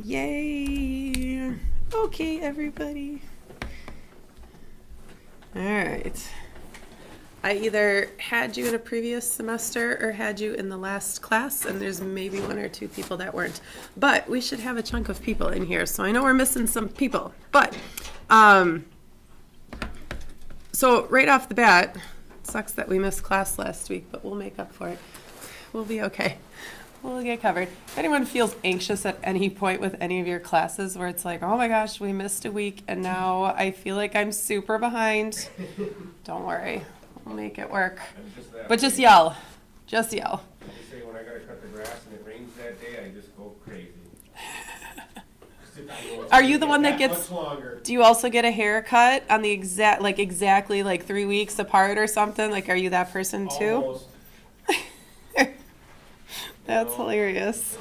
Yay! Okay, everybody. All right. I either had you in a previous semester or had you in the last class, and there's maybe one or two people that weren't. But we should have a chunk of people in here, so I know we're missing some people. But, so right off the bat, it sucks that we missed class last week, but we'll make up for it. We'll be okay. We'll get covered. If anyone feels anxious at any point with any of your classes where it's like, oh my gosh, we missed a week and now I feel like I'm super behind, don't worry. We'll make it work. But just yell. Just yell. I just say when I gotta cut the grass and it rains that day, I just go crazy. Are you the one that gets, do you also get a haircut on the exactly 3 weeks apart or something? Like, are you that person too? Almost. That's hilarious.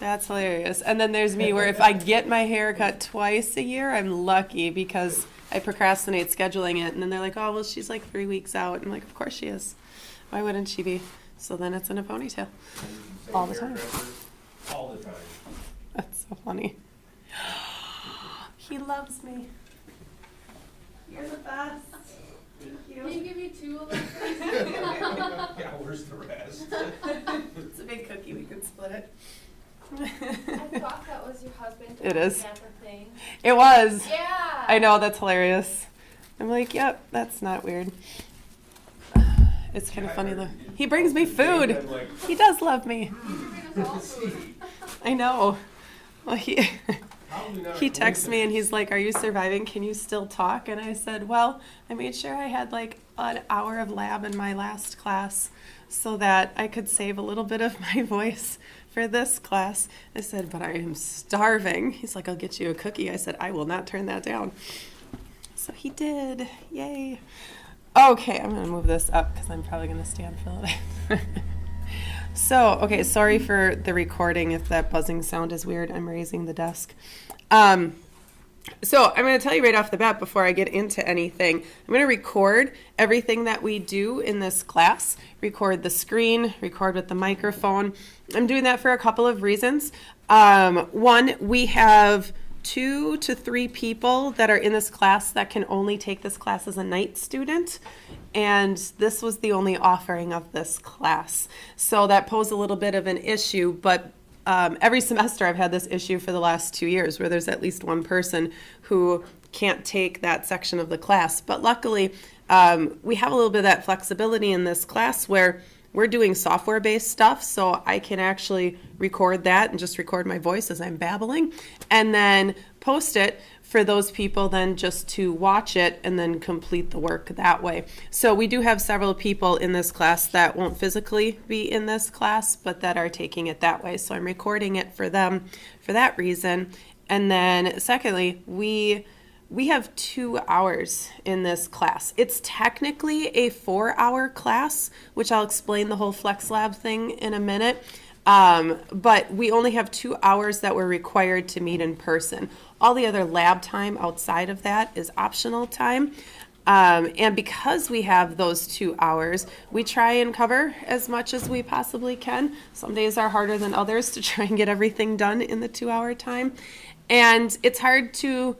That's hilarious. And then there's me where if I get my hair cut twice a year, I'm lucky because I procrastinate scheduling it. And then they're like, oh, well, she's like 3 weeks out. I'm like, of course she is. Why wouldn't she be? So then it's in a ponytail. All the time. All the time. That's so funny. He loves me. You're the best. Thank you. Can you give me 2 of them? Yeah, where's the rest? It's a big cookie. We can split it. I thought that was your husband. It is. Thing. It was. Yeah. I know, that's hilarious. I'm like, yep, that's not weird. It's kind of funny though. He brings me food. He does love me. I know. Well, he texts me and he's like, are you surviving? Can you still talk? And I said, well, I made sure I had like an hour of lab in my last class so that I could save a little bit of my voice for this class. I said, but I am starving. He's like, I'll get you a cookie. I said, I will not turn that down. So he did. Yay. Okay, I'm going to move this up because I'm probably going to stand for a little bit. So, okay, sorry for the recording if that buzzing sound is weird. I'm raising the desk. So I'm going to tell you right off the bat before I get into anything, I'm going to record everything that we do in this class, record the screen, record with the microphone. I'm doing that for a couple of reasons. One, we have 2 to 3 people that are in this class that can only take this class as a night student. And this was the only offering of this class. So that posed a little bit of an issue, but every semester I've had this issue for the last 2 years where there's at least one person who can't take that section of the class. But luckily, we have a little bit of that flexibility in this class where we're doing software-based stuff, so I can actually record that and just record my voice as I'm babbling and then post it for those people then just to watch it and then complete the work that way. So we do have several people in this class that won't physically be in this class, but that are taking it that way. So I'm recording it for them for that reason. And then secondly, we have 2 hours in this class. It's technically a 4-hour class, which I'll explain the whole Flex Lab thing in a minute. But we only have 2 hours that we're required to meet in person. All the other lab time outside of that is optional time. And because we have those 2 hours, we try and cover as much as we possibly can. Some days are harder than others to try and get everything done in the 2-hour time. And it's hard to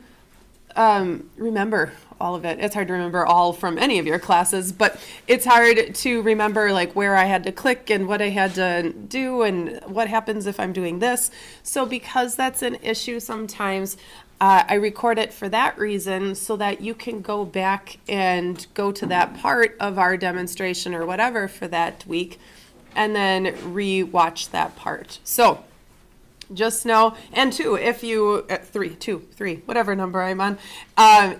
remember all of it. It's hard to remember all from any of your classes, but it's hard to remember like where I had to click and what I had to do and what happens if I'm doing this. So because that's an issue sometimes, I record it for that reason so that you can go back and go to that part of our demonstration or whatever for that week and then re-watch that part. So just know, and 2, if you, 3, whatever number I'm on,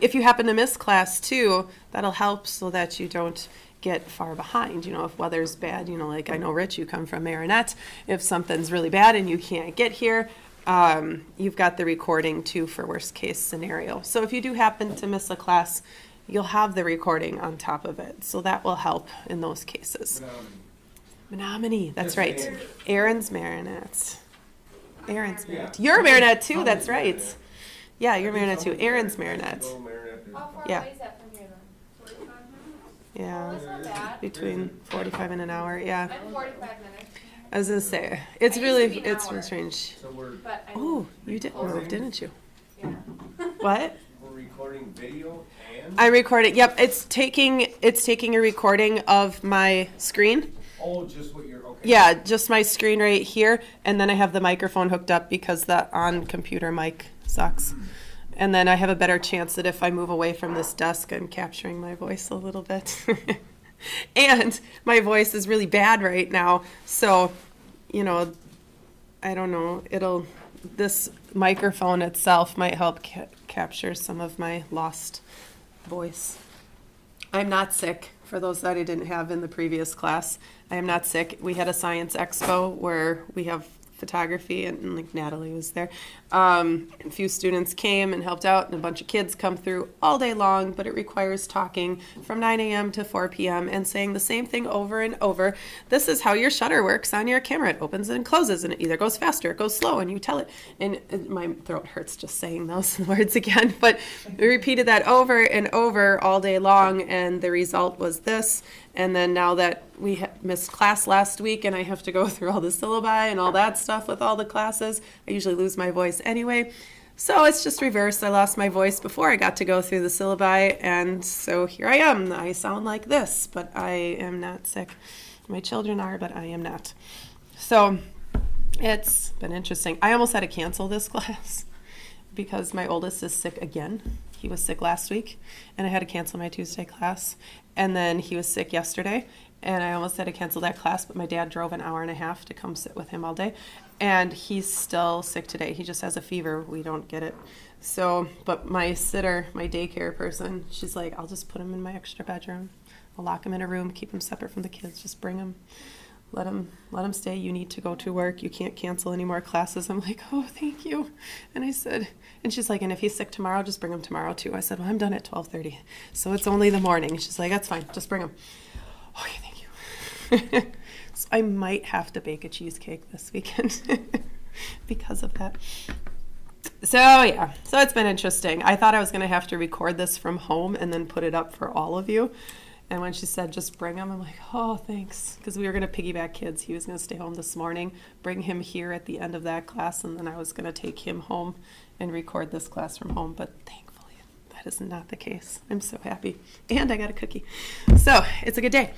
if you happen to miss class 2, that'll help so that you don't get far behind. You know, if weather's bad, you know, like I know, Rich, you come from Marinette. If something's really bad and you can't get here, you've got the recording too for worst case scenario. So if you do happen to miss a class, you'll have the recording on top of it. So that will help in those cases. Menominee, that's right. Aaron's Marinette. Aaron's Marinette. You're Marinette too, that's right. Yeah, you're Marinette too. Aaron's Marinette. How far Yeah. away is that from here then? 45 minutes? Yeah. Well, that's not bad. Between 45 and an hour, yeah. I'm 45 minutes. I was gonna say, it's I really, used to be an it's hour. really strange. So we're But I Oh, you did closer. move, didn't you? Yeah. What? recording video and? I'm recording. Yep, it's taking a recording of my screen. Oh, just what you're, okay. Yeah, just my screen right here, and then I have the microphone hooked up because the on-computer mic sucks. And then I have a better chance that if I move away from this desk, I'm capturing my voice a little bit. And my voice is really bad right now, so, I don't know, this microphone itself might help capture some of my lost voice. I'm not sick, for those that I didn't have in the previous class. I am not sick. We had a science expo where we have photography, and like Natalie was there. A few students came and helped out, and a bunch of kids come through all day long, but it requires talking from 9 a.m. to 4 p.m. and saying the same thing over and over. This is how your shutter works on your camera. It opens and closes, and it either goes faster, it goes slow, and you tell it. And my throat hurts just saying those words again, but we repeated that over and over all day long, and the result was this. And then now that we missed class last week and I have to go through all the syllabi and all that stuff with all the classes, I usually lose my voice anyway. So it's just reversed. I lost my voice before I got to go through the syllabi, and so here I am. I sound like this, but I am not sick. My children are, but I am not. So it's been interesting. I almost had to cancel this class because my oldest is sick again. He was sick last week, and I had to cancel my Tuesday class. And then he was sick yesterday, and I almost had to cancel that class, but my dad drove an hour and a half to come sit with him all day. And he's still sick today. He just has a fever. We don't get it. So, but my sitter, my daycare person, she's like, I'll just put him in my extra bedroom. I'll lock him in a room, keep him separate from the kids, just bring him. Let him stay. You need to go to work. You can't cancel any more classes. I'm like, oh, thank you. And she's like, and if he's sick tomorrow, just bring him tomorrow too. I said, well, I'm done at 12:30, so it's only the morning. She's like, that's fine. Just bring him. Okay, thank you. So I might have to bake a cheesecake this weekend because of that. So yeah, so it's been interesting. I thought I was going to have to record this from home and then put it up for all of you. And when she said, just bring him, I'm like, oh, thanks. Because we were going to piggyback kids. He was going to stay home this morning, bring him here at the end of that class, and then I was going to take him home and record this class from home. But thankfully, that is not the case. I'm so happy. And I got a cookie. So it's a good day.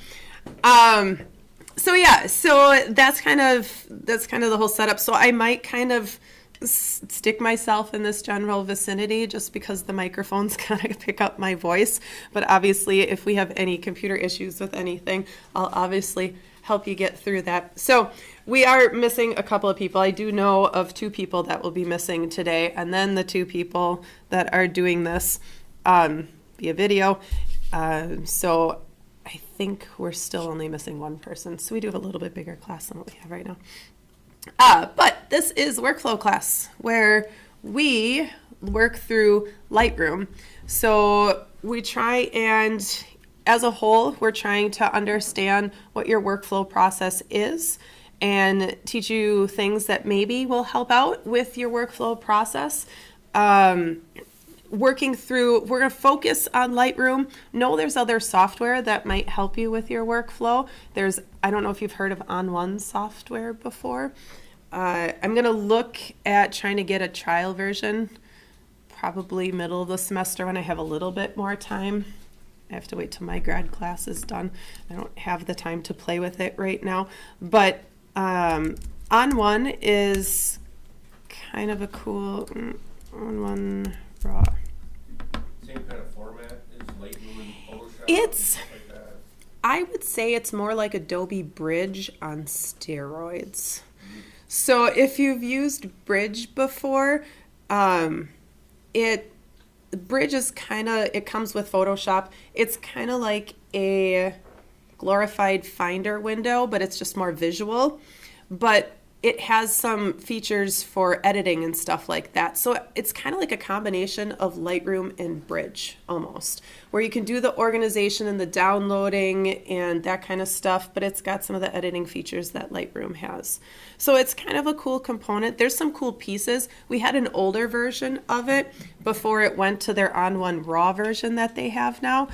So yeah, so that's kind of the whole setup. So I might kind of stick myself in this general vicinity just because the microphone's gonna pick up my voice. But obviously, if we have any computer issues with anything, I'll obviously help you get through that. So we are missing a couple of people. I do know of 2 people that will be missing today, and then the 2 people that are doing this via video. So I think we're still only missing 1 person. So we do have a little bit bigger class than what we have right now. But this is workflow class where we work through Lightroom. So we try and, as a whole, we're trying to understand what your workflow process is and teach you things that maybe will help out with your workflow process. We're going to focus on Lightroom. No, there's other software that might help you with your workflow. I don't know if you've heard of On1 software before. I'm going to look at trying to get a trial version, probably middle of the semester when I have a little bit more time. I have to wait till my grad class is done. I don't have the time to play with it right now. But On1 is kind of a cool On1 Raw. Same kind of format as Lightroom and Photoshop? It's, stuff like that? I would say it's more like Adobe Bridge on steroids. So if you've used Bridge before, Bridge is it comes with Photoshop. It's kind of like a glorified Finder window, but it's just more visual. But it has some features for editing and stuff like that. So it's kind of like a combination of Lightroom and Bridge almost, where you can do the organization and the downloading and that kind of stuff, but it's got some of the editing features that Lightroom has. So it's kind of a cool component. There's some cool pieces. We had an older version of it before it went to their On1 Raw version that they have now.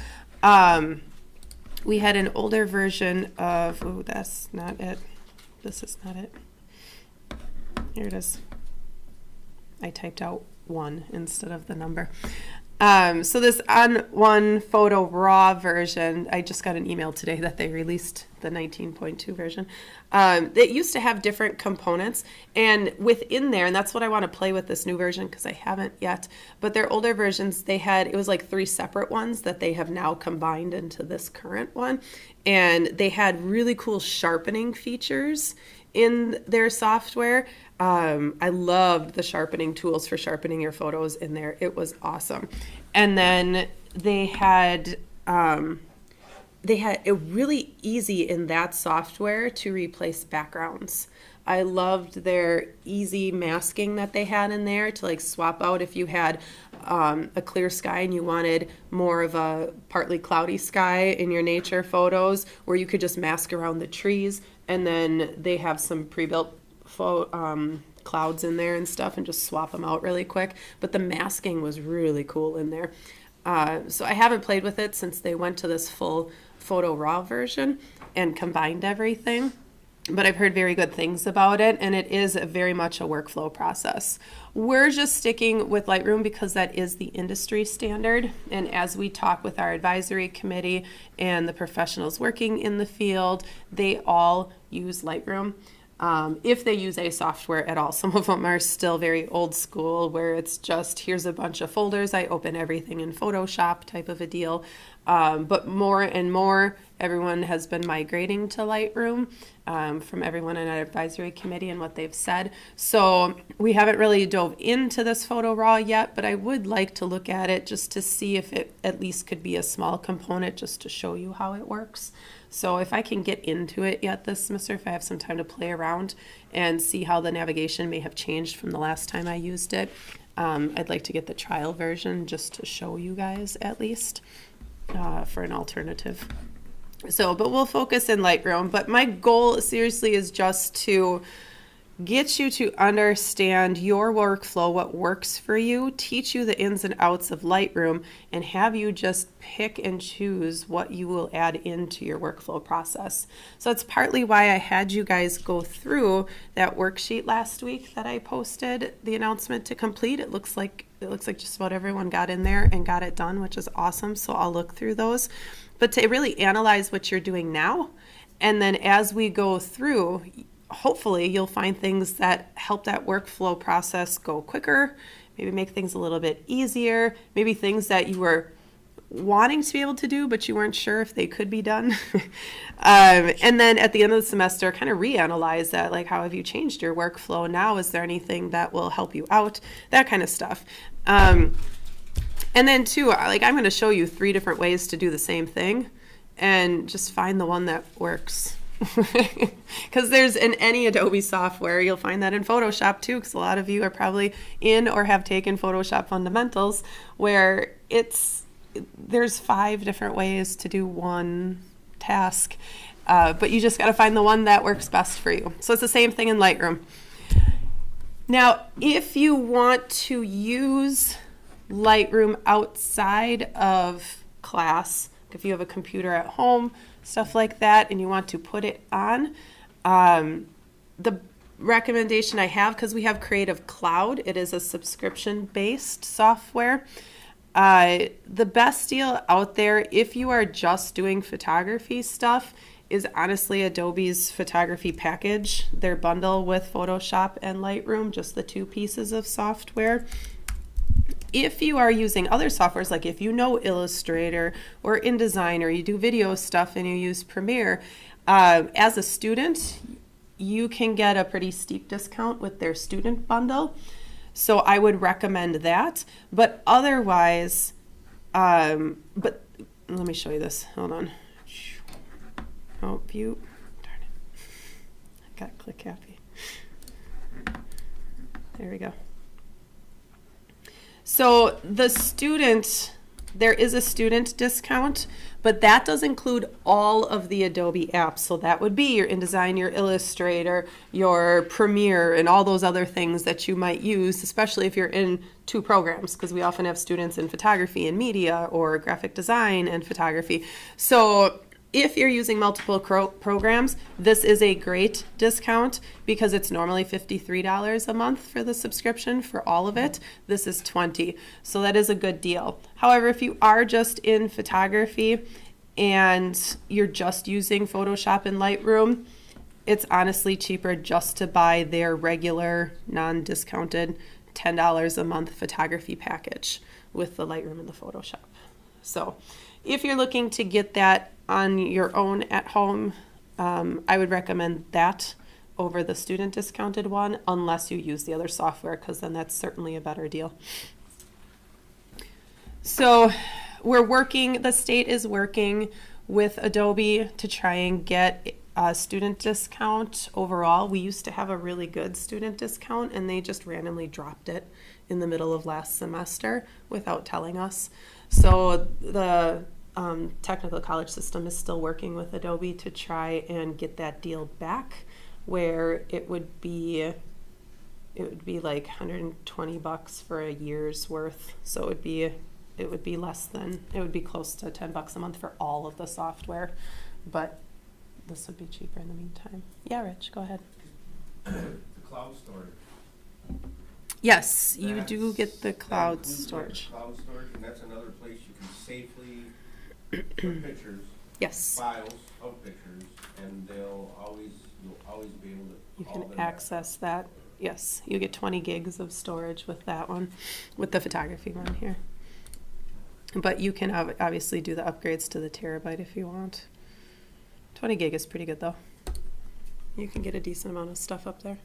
We had an older version of, that's not it. this is not it. Here it is. I typed out 1 instead of the number. So this on one photo raw version, I just got an email today that they released the 19.2 version. It used to have different components, and within there, and that's what I want to play with this new version because I haven't yet, but their older versions, it was like 3 separate ones that they have now combined into this current one, and they had really cool sharpening features in their software. I loved the sharpening tools for sharpening your photos in there. It was awesome. And then they had it really easy in that software to replace backgrounds. I loved their easy masking that they had in there to like swap out if you had a clear sky and you wanted more of a partly cloudy sky in your nature photos, where you could just mask around the trees, and then they have some pre-built clouds in there and stuff and just swap them out really quick. But the masking was really cool in there. So I haven't played with it since they went to this full photo raw version and combined everything. But I've heard very good things about it, and it is very much a workflow process. We're just sticking with Lightroom because that is the industry standard. And as we talk with our advisory committee and the professionals working in the field, they all use Lightroom. If they use a software at all. Some of them are still very old school, where it's just, here's a bunch of folders, I open everything in Photoshop type of a deal. But more and more, everyone has been migrating to Lightroom, from everyone in our advisory committee and what they've said. So we haven't really dove into this photo raw yet, but I would like to look at it just to see if it at least could be a small component, just to show you how it works. So if I can get into it yet this semester, if I have some time to play around and see how the navigation may have changed from the last time I used it, I'd like to get the trial version just to show you guys at least for an alternative. So, but we'll focus in Lightroom. But my goal seriously is just to get you to understand your workflow, what works for you, teach you the ins and outs of Lightroom, and have you just pick and choose what you will add into your workflow process. So that's partly why I had you guys go through that worksheet last week that I posted the announcement to complete. It looks like just about everyone got in there and got it done, which is awesome. So I'll look through those. But to really analyze what you're doing now, and then as we go through, hopefully you'll find things that help that workflow process go quicker, maybe make things a little bit easier, maybe things that you were wanting to be able to do, but you weren't sure if they could be done. And then at the end of the semester, kind of reanalyze that, like, how have you changed your workflow now? Is there anything that will help you out? That kind of stuff. And then too, like, I'm going to show you 3 different ways to do the same thing, and just find the one that works. Because there's in any Adobe software, you'll find that in Photoshop too, because a lot of you are probably in or have taken Photoshop fundamentals, where there's 5 different ways to do one task, but you just got to find the one that works best for you. So it's the same thing in Lightroom. Now, if you want to use Lightroom outside of class, if you have a computer at home, stuff like that, and you want to put it on, the recommendation I have, because we have Creative Cloud, it is a subscription-based software. The best deal out there, if you are just doing photography stuff, is honestly Adobe's photography package, their bundle with Photoshop and Lightroom, just the 2 pieces of software. If you are using other softwares, like if you know Illustrator or InDesign, or you do video stuff and you use Premiere, as a student, you can get a pretty steep discount with their student bundle. So I would recommend that. But otherwise, but let me show you this. Hold on. Oh, darn it. I got click happy. There we go. So the student, there is a student discount, but that does include all of the Adobe apps. So that would be your InDesign, your Illustrator, your Premiere, and all those other things that you might use, especially if you're in 2 programs, because we often have students in photography and media, or graphic design and photography. So If you're using multiple programs, this is a great discount because it's normally $53 a month for the subscription for all of it. This is $20, so that is a good deal. However, if you are just in photography and you're just using Photoshop and Lightroom, it's honestly cheaper just to buy their regular non-discounted $10 a month photography package with the Lightroom and the Photoshop. So if you're looking to get that on your own at home, I would recommend that over the student discounted one, unless you use the other software, because then that's certainly a better deal. So the state is working with Adobe to try and get a student discount overall. We used to have a really good student discount, and they just randomly dropped it in the middle of last semester without telling us. So the technical college system is still working with Adobe to try and get that deal back, where it would be like $120 for a year's worth. So it would be close to $10 a month for all of the software, but this would be cheaper in the meantime. Yeah, Rich, go ahead. The cloud storage. Yes, you do get the That cloud includes storage. the cloud storage, and that's another place you can safely put pictures, Yes, files of pictures, and you'll always be able to you call can them back. access that. Yes, you get 20 gigs of storage with that one, with the photography one here. But you can obviously do the upgrades to the terabyte if you want. 20 gig is pretty good though. You can get a decent amount of stuff up there.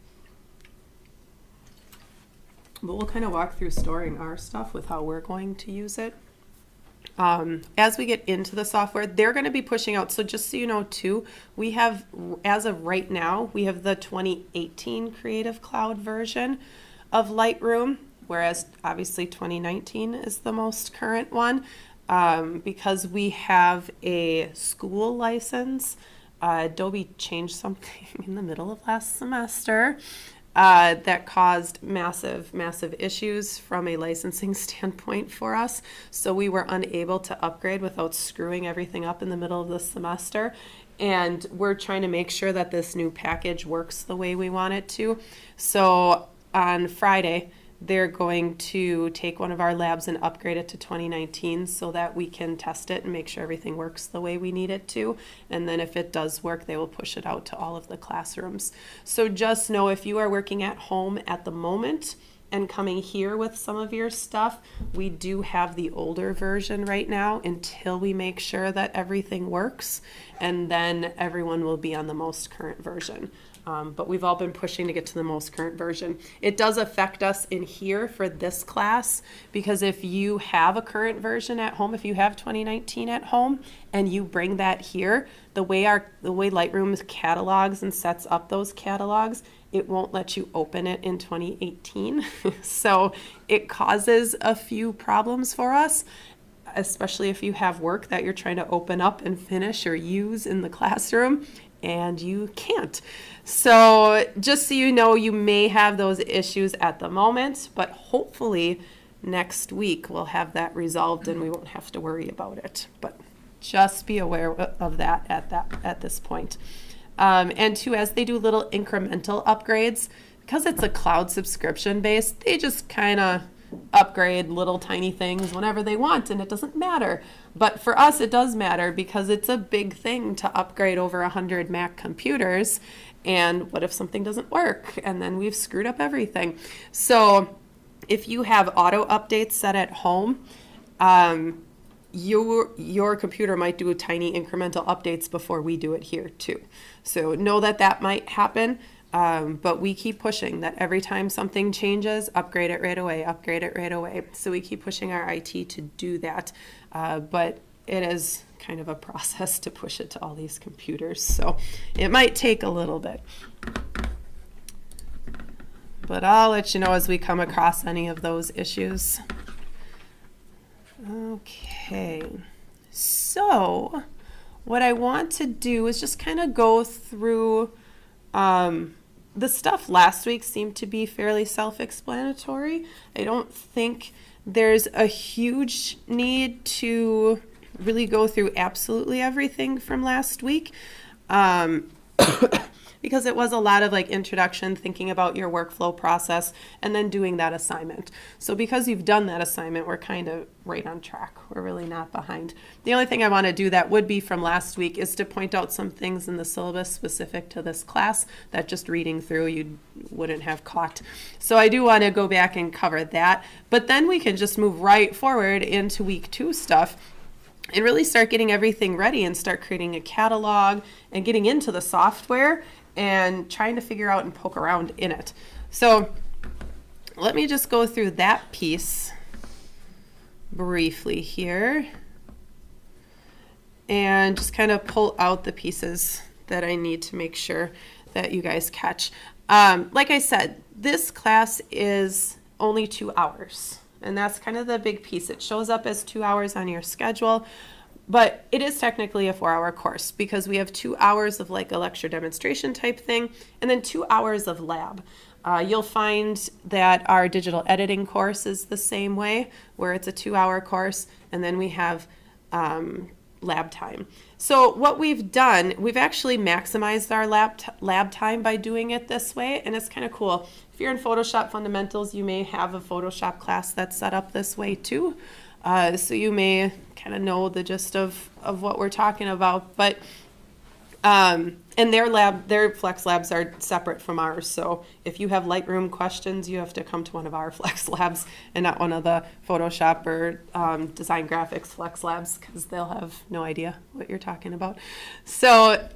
But we'll kind of walk through storing our stuff with how we're going to use it. As we get into the software, they're going to be pushing out. So just so you know too, we have, as of right now, we have the 2018 Creative Cloud version of Lightroom, whereas obviously 2019 is the most current one. Because we have a school license, Adobe changed something in the middle of last semester that caused massive issues from a licensing standpoint for us. So we were unable to upgrade without screwing everything up in the middle of the semester. And we're trying to make sure that this new package works the way we want it to. So on Friday, they're going to take one of our labs and upgrade it to 2019 so that we can test it and make sure everything works the way we need it to. And then if it does work, they will push it out to all of the classrooms. So just know, if you are working at home at the moment and coming here with some of your stuff, we do have the older version right now until we make sure that everything works, and then everyone will be on the most current version. But we've all been pushing to get to the most current version. It does affect us in here for this class, because if you have a current version at home, if you have 2019 at home and you bring that here, the way Lightroom catalogs and sets up those catalogs, it won't let you open it in 2018. So it causes a few problems for us, especially if you have work that you're trying to open up and finish or use in the classroom and you can't. So just so you know, you may have those issues at the moment, but hopefully next week we'll have that resolved and we won't have to worry about it. But just be aware of that at this point. And two, as they do little incremental upgrades, because it's a cloud subscription base, they just kind of upgrade little tiny things whenever they want, and it doesn't matter. But for us, it does matter, because it's a big thing to upgrade over 100 Mac computers. And what if something doesn't work? And then we've screwed up everything. So if you have auto updates set at home, your computer might do tiny incremental updates before we do it here too. So know that might happen. But we keep pushing that every time something changes, upgrade it right away, upgrade it right away. So we keep pushing our IT to do that. But it is kind of a process to push it to all these computers. So it might take a little bit. But I'll let you know as we come across any of those issues. Okay. So what I want to do is just kind of go through the stuff last week seemed to be fairly self-explanatory. I don't think there's a huge need to really go through absolutely everything from last week. Because it was a lot of like introduction, thinking about your workflow process, and then doing that assignment. So because you've done that assignment, we're kind of right on track. We're really not behind. The only thing I want to do that would be from last week is to point out some things in the syllabus specific to this class that just reading through you wouldn't have caught. So I do want to go back and cover that. But then we can just move right forward into week 2 stuff and really start getting everything ready and start creating a catalog and getting into the software and trying to figure out and poke around in it. So let me just go through that piece briefly here and just kind of pull out the pieces that I need to make sure that you guys catch. Like I said, this class is only 2 hours, and that's kind of the big piece. It shows up as 2 hours on your schedule, but it is technically a 4-hour course because we have 2 hours of like a lecture demonstration type thing and then 2 hours of lab. You'll find that our digital editing course is the same way, where it's a 2-hour course and then we have lab time. So what we've done, we've actually maximized our lab time by doing it this way, and it's kind of cool. If you're in Photoshop Fundamentals, you may have a Photoshop class that's set up this way too. So you may kind of know the gist of what we're talking about, but and their Flex Labs are separate from ours. So if you have Lightroom questions, you have to come to one of our Flex Labs and not one of the Photoshop or Design Graphics Flex Labs, because they'll have no idea what you're talking about. So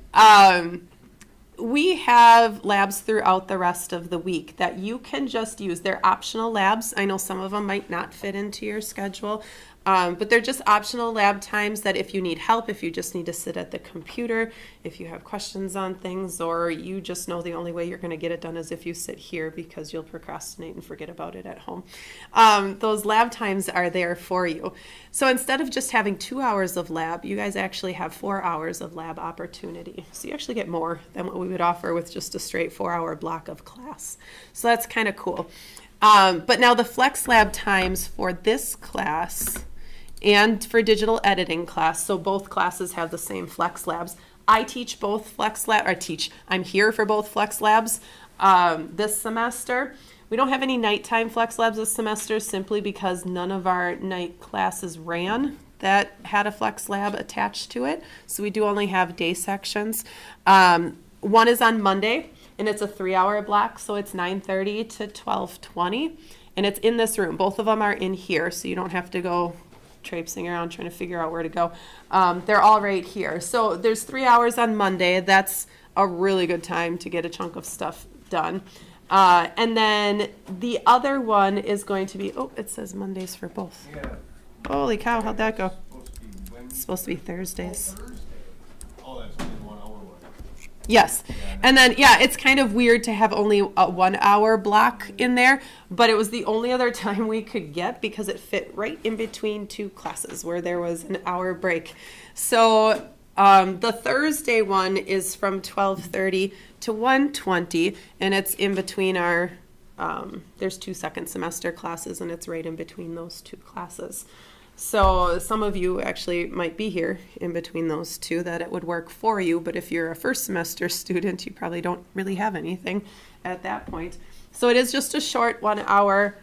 we have labs throughout the rest of the week that you can just use. They're optional labs. I know some of them might not fit into your schedule, but they're just optional lab times that if you need help, if you just need to sit at the computer, if you have questions on things, or you just know the only way you're going to get it done is if you sit here because you'll procrastinate and forget about it at home. Those lab times are there for you. So instead of just having 2 hours of lab, you guys actually have 4 hours of lab opportunity. So you actually get more than what we would offer with just a straight 4-hour block of class. So that's kind of cool. But now the Flex Lab times for this class and for digital editing class, so both classes have the same Flex Labs. I teach both Flex Lab, I'm here for both Flex Labs this semester. We don't have any nighttime Flex Labs this semester simply because none of our night classes ran that had a Flex Lab attached to it. So we do only have day sections. One is on Monday, and it's a 3-hour block, so it's 9:30 to 12:20, and it's in this room. Both of them are in here, so you don't have to go traipsing around trying to figure out where to go. They're all right here. So there's 3 hours on Monday. That's a really good time to get a chunk of stuff done. And then the other one is going to be, it says Mondays for both. Yeah. Holy cow, how'd that go? Supposed to be Wednesday. It's supposed to be Thursdays. Thursday. Oh, that's only 1 hour one. Yes. And then, it's kind of weird to have only a 1-hour block in there, but it was the only other time we could get because it fit right in between 2 classes where there was an hour break. So the Thursday one is from 12:30 to 1:20, and it's in between our, there's 2 second semester classes, and it's right in between those 2 classes. So some of you actually might be here in between those 2 that it would work for you, but if you're a first semester student, you probably don't really have anything at that point. So it is just a short 1-hour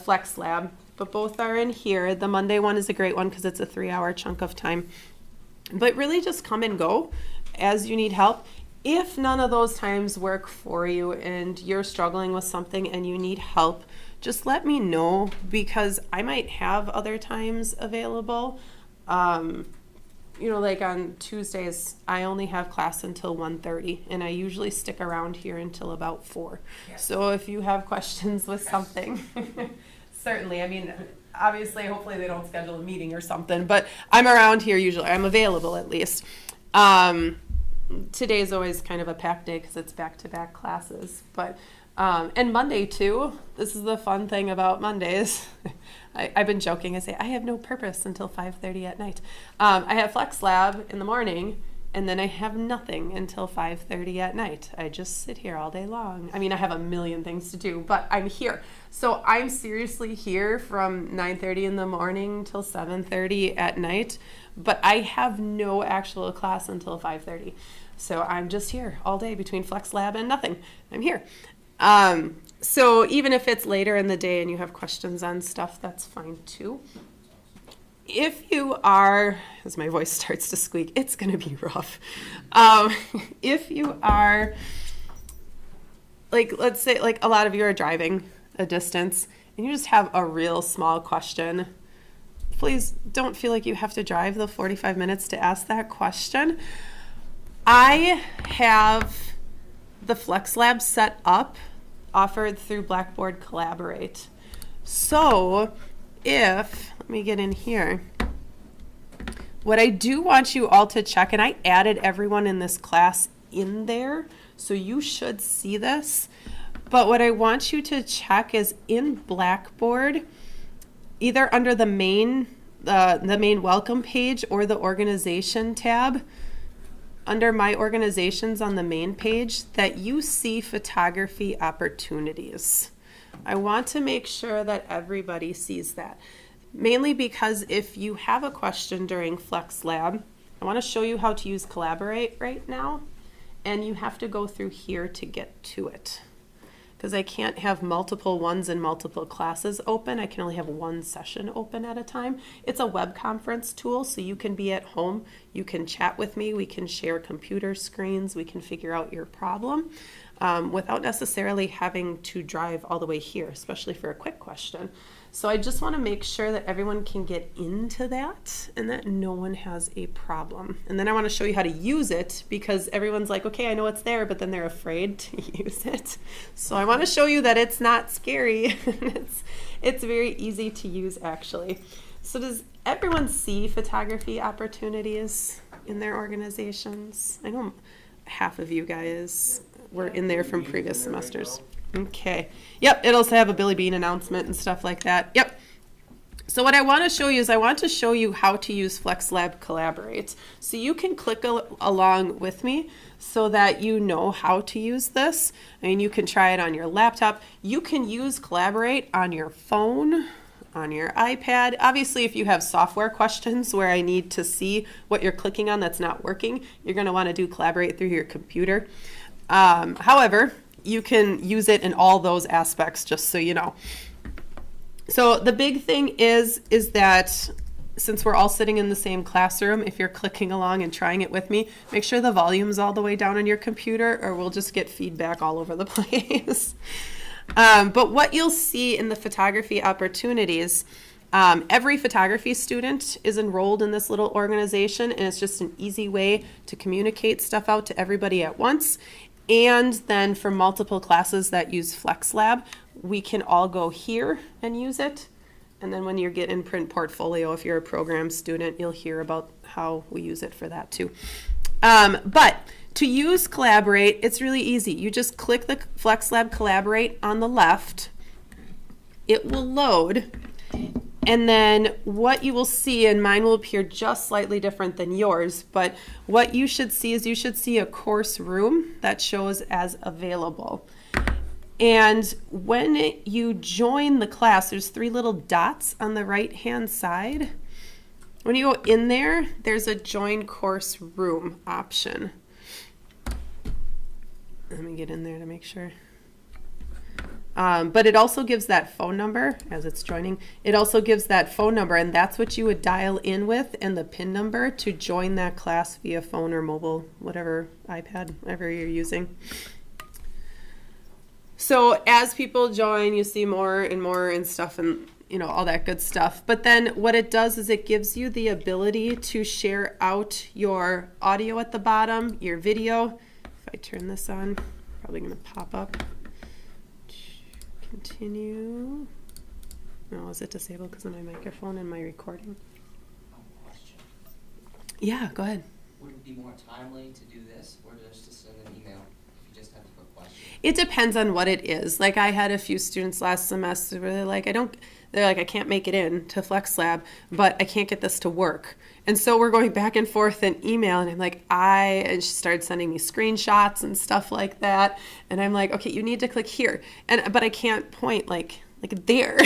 Flex Lab, but both are in here. The Monday one is a great one because it's a 3-hour chunk of time. But really just come and go as you need help. If none of those times work for you and you're struggling with something and you need help, just let me know because I might have other times available. Like on Tuesdays, I only have class until 1:30, and I usually stick around here until about 4. Yes. So if you have questions with something, certainly, obviously, hopefully they don't schedule a meeting or something, but I'm around here usually. I'm available at least. Today's always kind of a packed day because it's back-to-back classes, but and Monday too. This is the fun thing about Mondays. I've been joking. I say I have no purpose until 5:30 at night. I have Flex Lab in the morning, And then I have nothing until 5:30 at night. I just sit here all day long. I mean, I have a million things to do, but I'm here. So I'm seriously here from 9:30 in the morning till 7:30 at night, but I have no actual class until 5:30. So I'm just here all day between Flex Lab and nothing. I'm here. So even if it's later in the day and you have questions on stuff, that's fine too. If you are, as my voice starts to squeak, it's going to be rough. If you are, like, let's say, like a lot of you are driving a distance and you just have a real small question, please don't feel like you have to drive the 45 minutes to ask that question. I have the Flex Lab set up, offered through Blackboard Collaborate. So let me get in here. What I do want you all to check, and I added everyone in this class in there, so you should see this. But what I want you to check is in Blackboard, either under the main welcome page or the organization tab, under my organizations on the main page, that you see photography opportunities. I want to make sure that everybody sees that. Mainly because if you have a question during Flex Lab, I want to show you how to use Collaborate right now, and you have to go through here to get to it. Because I can't have multiple ones and multiple classes open. I can only have one session open at a time. It's a web conference tool, so you can be at home, you can chat with me, we can share computer screens, we can figure out your problem without necessarily having to drive all the way here, especially for a quick question. So I just want to make sure that everyone can get into that and that no one has a problem. And then I want to show you how to use it, because everyone's like, okay, I know it's there, but then they're afraid to use it. So I want to show you that it's not scary. It's very easy to use, actually. So does everyone see photography opportunities in their organizations? I know half of you guys were in there from previous semesters. Okay. Yep, it'll also have a Billy Bean announcement and stuff like that. Yep. So what I want to show you is I want to show you how to use Flex Lab Collaborate. So you can click along with me so that you know how to use this. I mean, you can try it on your laptop. You can use Collaborate on your phone, on your iPad. Obviously, if you have software questions where I need to see what you're clicking on that's not working, you're going to want to do Collaborate through your computer. However, you can use it in all those aspects, just so you know. So the big thing is that since we're all sitting in the same classroom, if you're clicking along and trying it with me, make sure the volume's all the way down on your computer, or we'll just get feedback all over the place. But what you'll see in the photography opportunities, every photography student is enrolled in this little organization, and it's just an easy way to communicate stuff out to everybody at once. And then for multiple classes that use Flex Lab, we can all go here and use it. And then when you get in Print Portfolio, if you're a program student, you'll hear about how we use it for that too. But to use Collaborate, it's really easy. You just click the Flex Lab Collaborate on the left. It will load. And then what you will see, and mine will appear just slightly different than yours, but what you should see is you should see a course room that shows as available. And when you join the class, there's 3 little dots on the right-hand side. When you go in there, there's a join course room option. Let me get in there to make sure. But it also gives that phone number as it's joining. It also gives that phone number, and that's what you would dial in with, and the PIN number to join that class via phone or mobile, whatever, iPad, whatever you're using. So as people join, you see more and stuff, and all that good stuff. But then what it does is it gives you the ability to share out your audio at the bottom, your video. If I turn this on, probably going to pop up. Continue. No, is it disabled because of my microphone and my recording? Question. Yeah, go ahead. Would it be more timely to do this or just to send an email if you just have a quick question? It depends on what it is. Like I had a few students last semester where they're like, I can't make it in to Flex Lab, but I can't get this to work. And so we're going back and forth in email, and I'm like, and she started sending me screenshots and stuff like that. And I'm like, okay, you need to click here. But I can't point like there.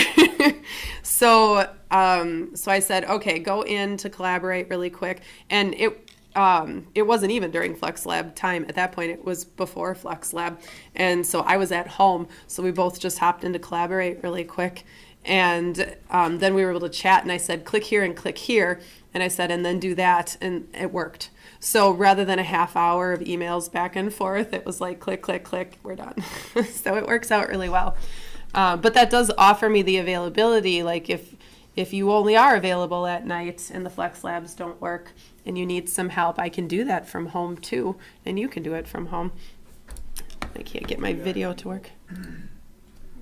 So I said, okay, go in to Collaborate really quick. And it wasn't even during Flex Lab time at that point. It was before Flex Lab. And so I was at home. So we both just hopped into Collaborate really quick. And then we were able to chat, and I said, click here and click here. And I said, and then do that. And it worked. So rather than a half hour of emails back and forth, it was like, click, click, click, we're done. So it works out really well. But that does offer me the availability. Like if you only are available at night and the Flex Labs don't work and you need some help, I can do that from home too. And you can do it from home. I can't get my video to work. Can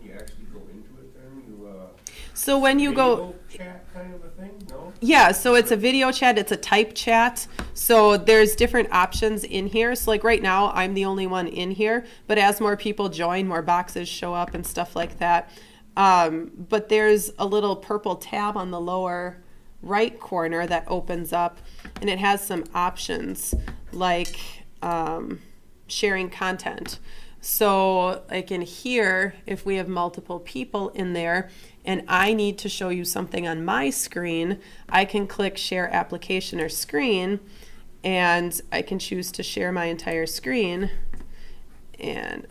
you actually go into it then? So when you go... Video chat kind of a thing? No? Yeah, so it's a video chat, it's a type chat. So there's different options in here. So like right now, I'm the only one in here, but as more people join, more boxes show up and stuff like that. But there's a little purple tab on the lower right corner that opens up, and it has some options like sharing content. So like in here, if we have multiple people in there and I need to show you something on my screen, I can click share application or screen, and I can choose to share my entire screen. And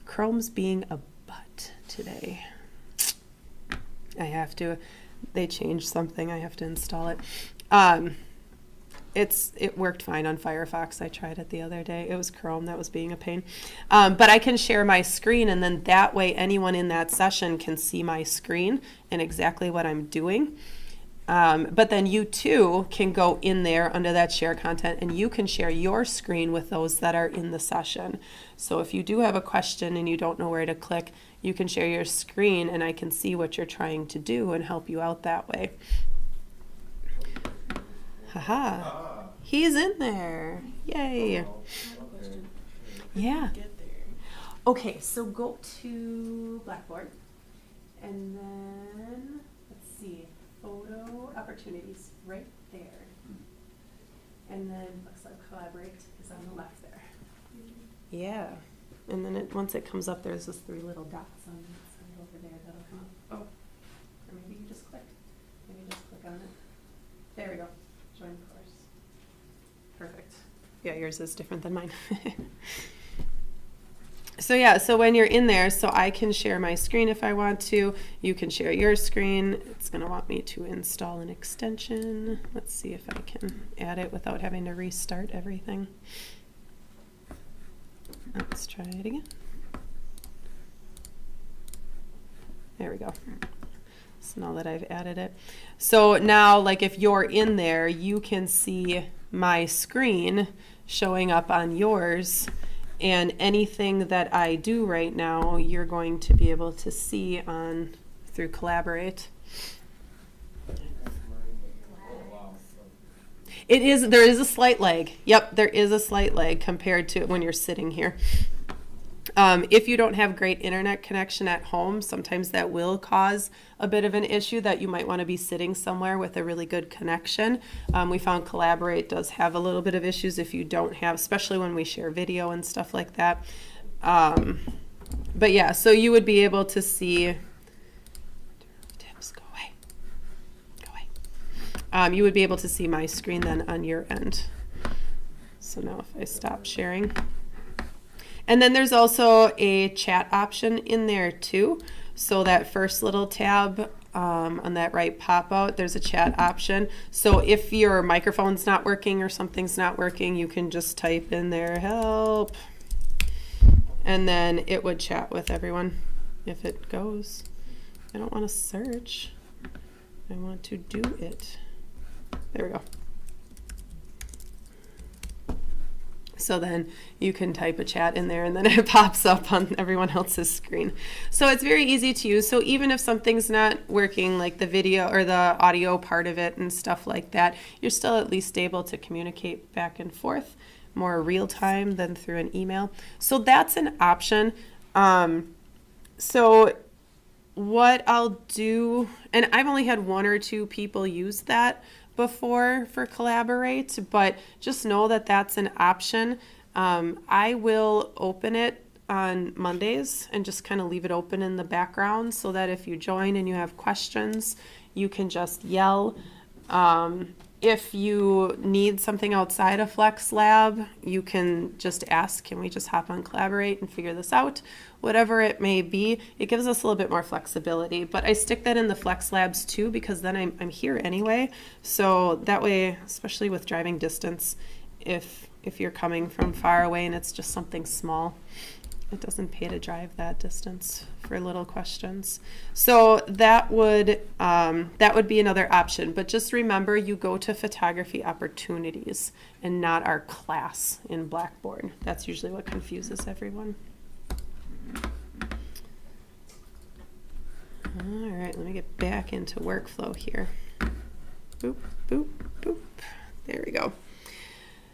Chrome's being a butt today. They changed something, I have to install it. It worked fine on Firefox. I tried it the other day. It was Chrome that was being a pain. But I can share my screen, and then that way anyone in that session can see my screen and exactly what I'm doing. But then you too can go in there under that share content, and you can share your screen with those that are in the session. So if you do have a question and you don't know where to click, you can share your screen and I can see what you're trying to do and help you out that way. Haha. He's in there. Yay. Yeah. Okay, so go to Blackboard. And then, let's see, photo opportunities right there. And then looks like Collaborate is on the left there. Yeah. And then once it comes up, there's just 3 little dots on that side over there that'll come up. Oh, or maybe you just click. Maybe just click on it. There we go. Join course. Perfect. Yeah, yours is different than mine. So yeah, so when you're in there, so I can share my screen if I want to. You can share your screen. It's going to want me to install an extension. Let's see if I can add it without having to restart everything. Let's try it again. There we go. So now that I've added it. So now, like if you're in there, you can see my screen showing up on yours, and anything that I do right now, you're going to be able to see through Collaborate. There is a slight lag. Yep, there is a slight lag compared to when you're sitting here. If you don't have great internet connection at home, sometimes that will cause a bit of an issue that you might want to be sitting somewhere with a really good connection. We found Collaborate does have a little bit of issues if you don't have, especially when we share video and stuff like that. But yeah, so you would be able to see, go away. You would be able to see my screen then on your end. So now if I stop sharing. And then there's also a chat option in there too. So that first little tab on that right pop out, there's a chat option. So if your microphone's not working or something's not working, you can just type in there, help. And then it would chat with everyone if it goes. I don't want to search. I want to do it. There we go. So then you can type a chat in there and then it pops up on everyone else's screen. So it's very easy to use. So even if something's not working, like the video or the audio part of it and stuff like that, you're still at least able to communicate back and forth more real time than through an email. So that's an option. So what I'll do, and I've only had one or two people use that before for Collaborate, but just know that that's an option. I will open it on Mondays and just kind of leave it open in the background so that if you join and you have questions, you can just yell. If you need something outside of Flex Lab, you can just ask, can we just hop on Collaborate and figure this out? Whatever it may be, it gives us a little bit more flexibility. But I stick that in the Flex Labs too, because then I'm here anyway. So that way, especially with driving distance, if you're coming from far away and it's just something small, it doesn't pay to drive that distance for little questions. So that would be another option. But just remember, you go to photography opportunities and not our class in Blackboard. That's usually what confuses everyone. All right, let me get back into workflow here. Boop, boop, boop. There we go.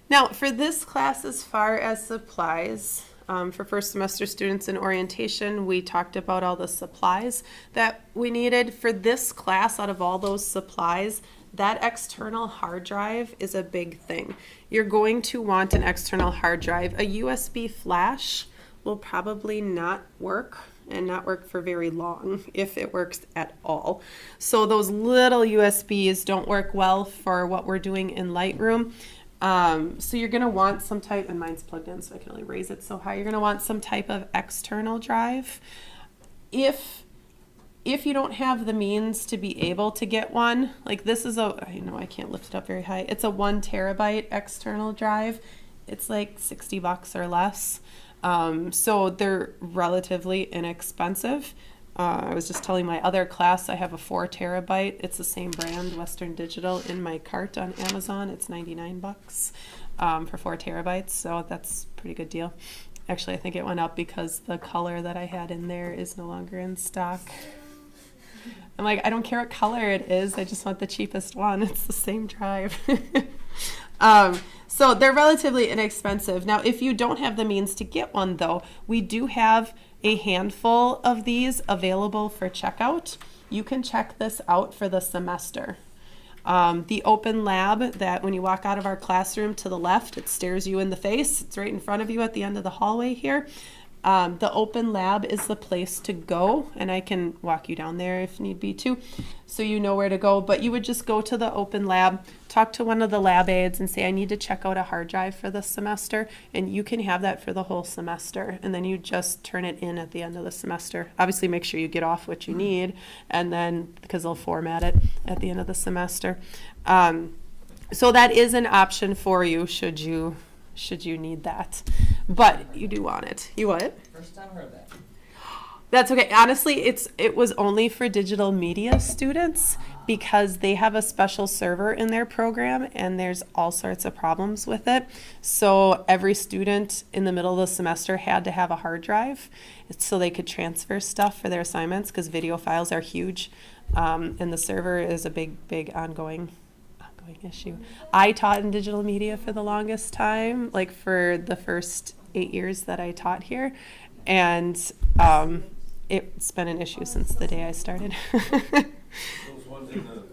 Now, for this class, as far as supplies, for first semester students in orientation, we talked about all the supplies that we needed. For this class, out of all those supplies, that external hard drive is a big thing. You're going to want an external hard drive. A USB flash will probably not work, and not work for very long, if it works at all. So those little USBs don't work well for what we're doing in Lightroom. So you're going to want some type, and mine's plugged in so I can only raise it so high. You're going to want some type of external drive. If you don't have the means to be able to get one, like this is I know I can't lift it up very high. It's a 1 terabyte external drive. It's like $60 or less. So they're relatively inexpensive. I was just telling my other class I have a 4 terabyte. It's the same brand, Western Digital, in my cart on Amazon. It's $99 for 4 terabytes, so that's a pretty good deal. Actually, I think it went up because the color that I had in there is no longer in stock. I'm like, I don't care what color it is. I just want the cheapest one. It's the same drive. So they're relatively inexpensive. Now, if you don't have the means to get one, though, we do have a handful of these available for checkout. You can check this out for the semester. The open lab that when you walk out of our classroom to the left, it stares you in the face. It's right in front of you at the end of the hallway here. The open lab is the place to go, and I can walk you down there if need be too, so you know where to go. But you would just go to the open lab, talk to one of the lab aides and say, I need to check out a hard drive for this semester, and you can have that for the whole semester, and then you just turn it in at the end of the semester. Obviously make sure you get off what you need, and then because they'll format it at the end of the semester. So that is an option for you should you need that. But you do want it. You want it? First time heard that. That's okay. Honestly, it was only for digital media students because they have a special server in their program and there's all sorts of problems with it. So every student in the middle of the semester had to have a hard drive so they could transfer stuff for their assignments because video files are huge. And the server is a big ongoing issue. I taught in digital media for the longest time, like for the first 8 years that I taught here, and it's been an issue since the day I started. Those ones in the,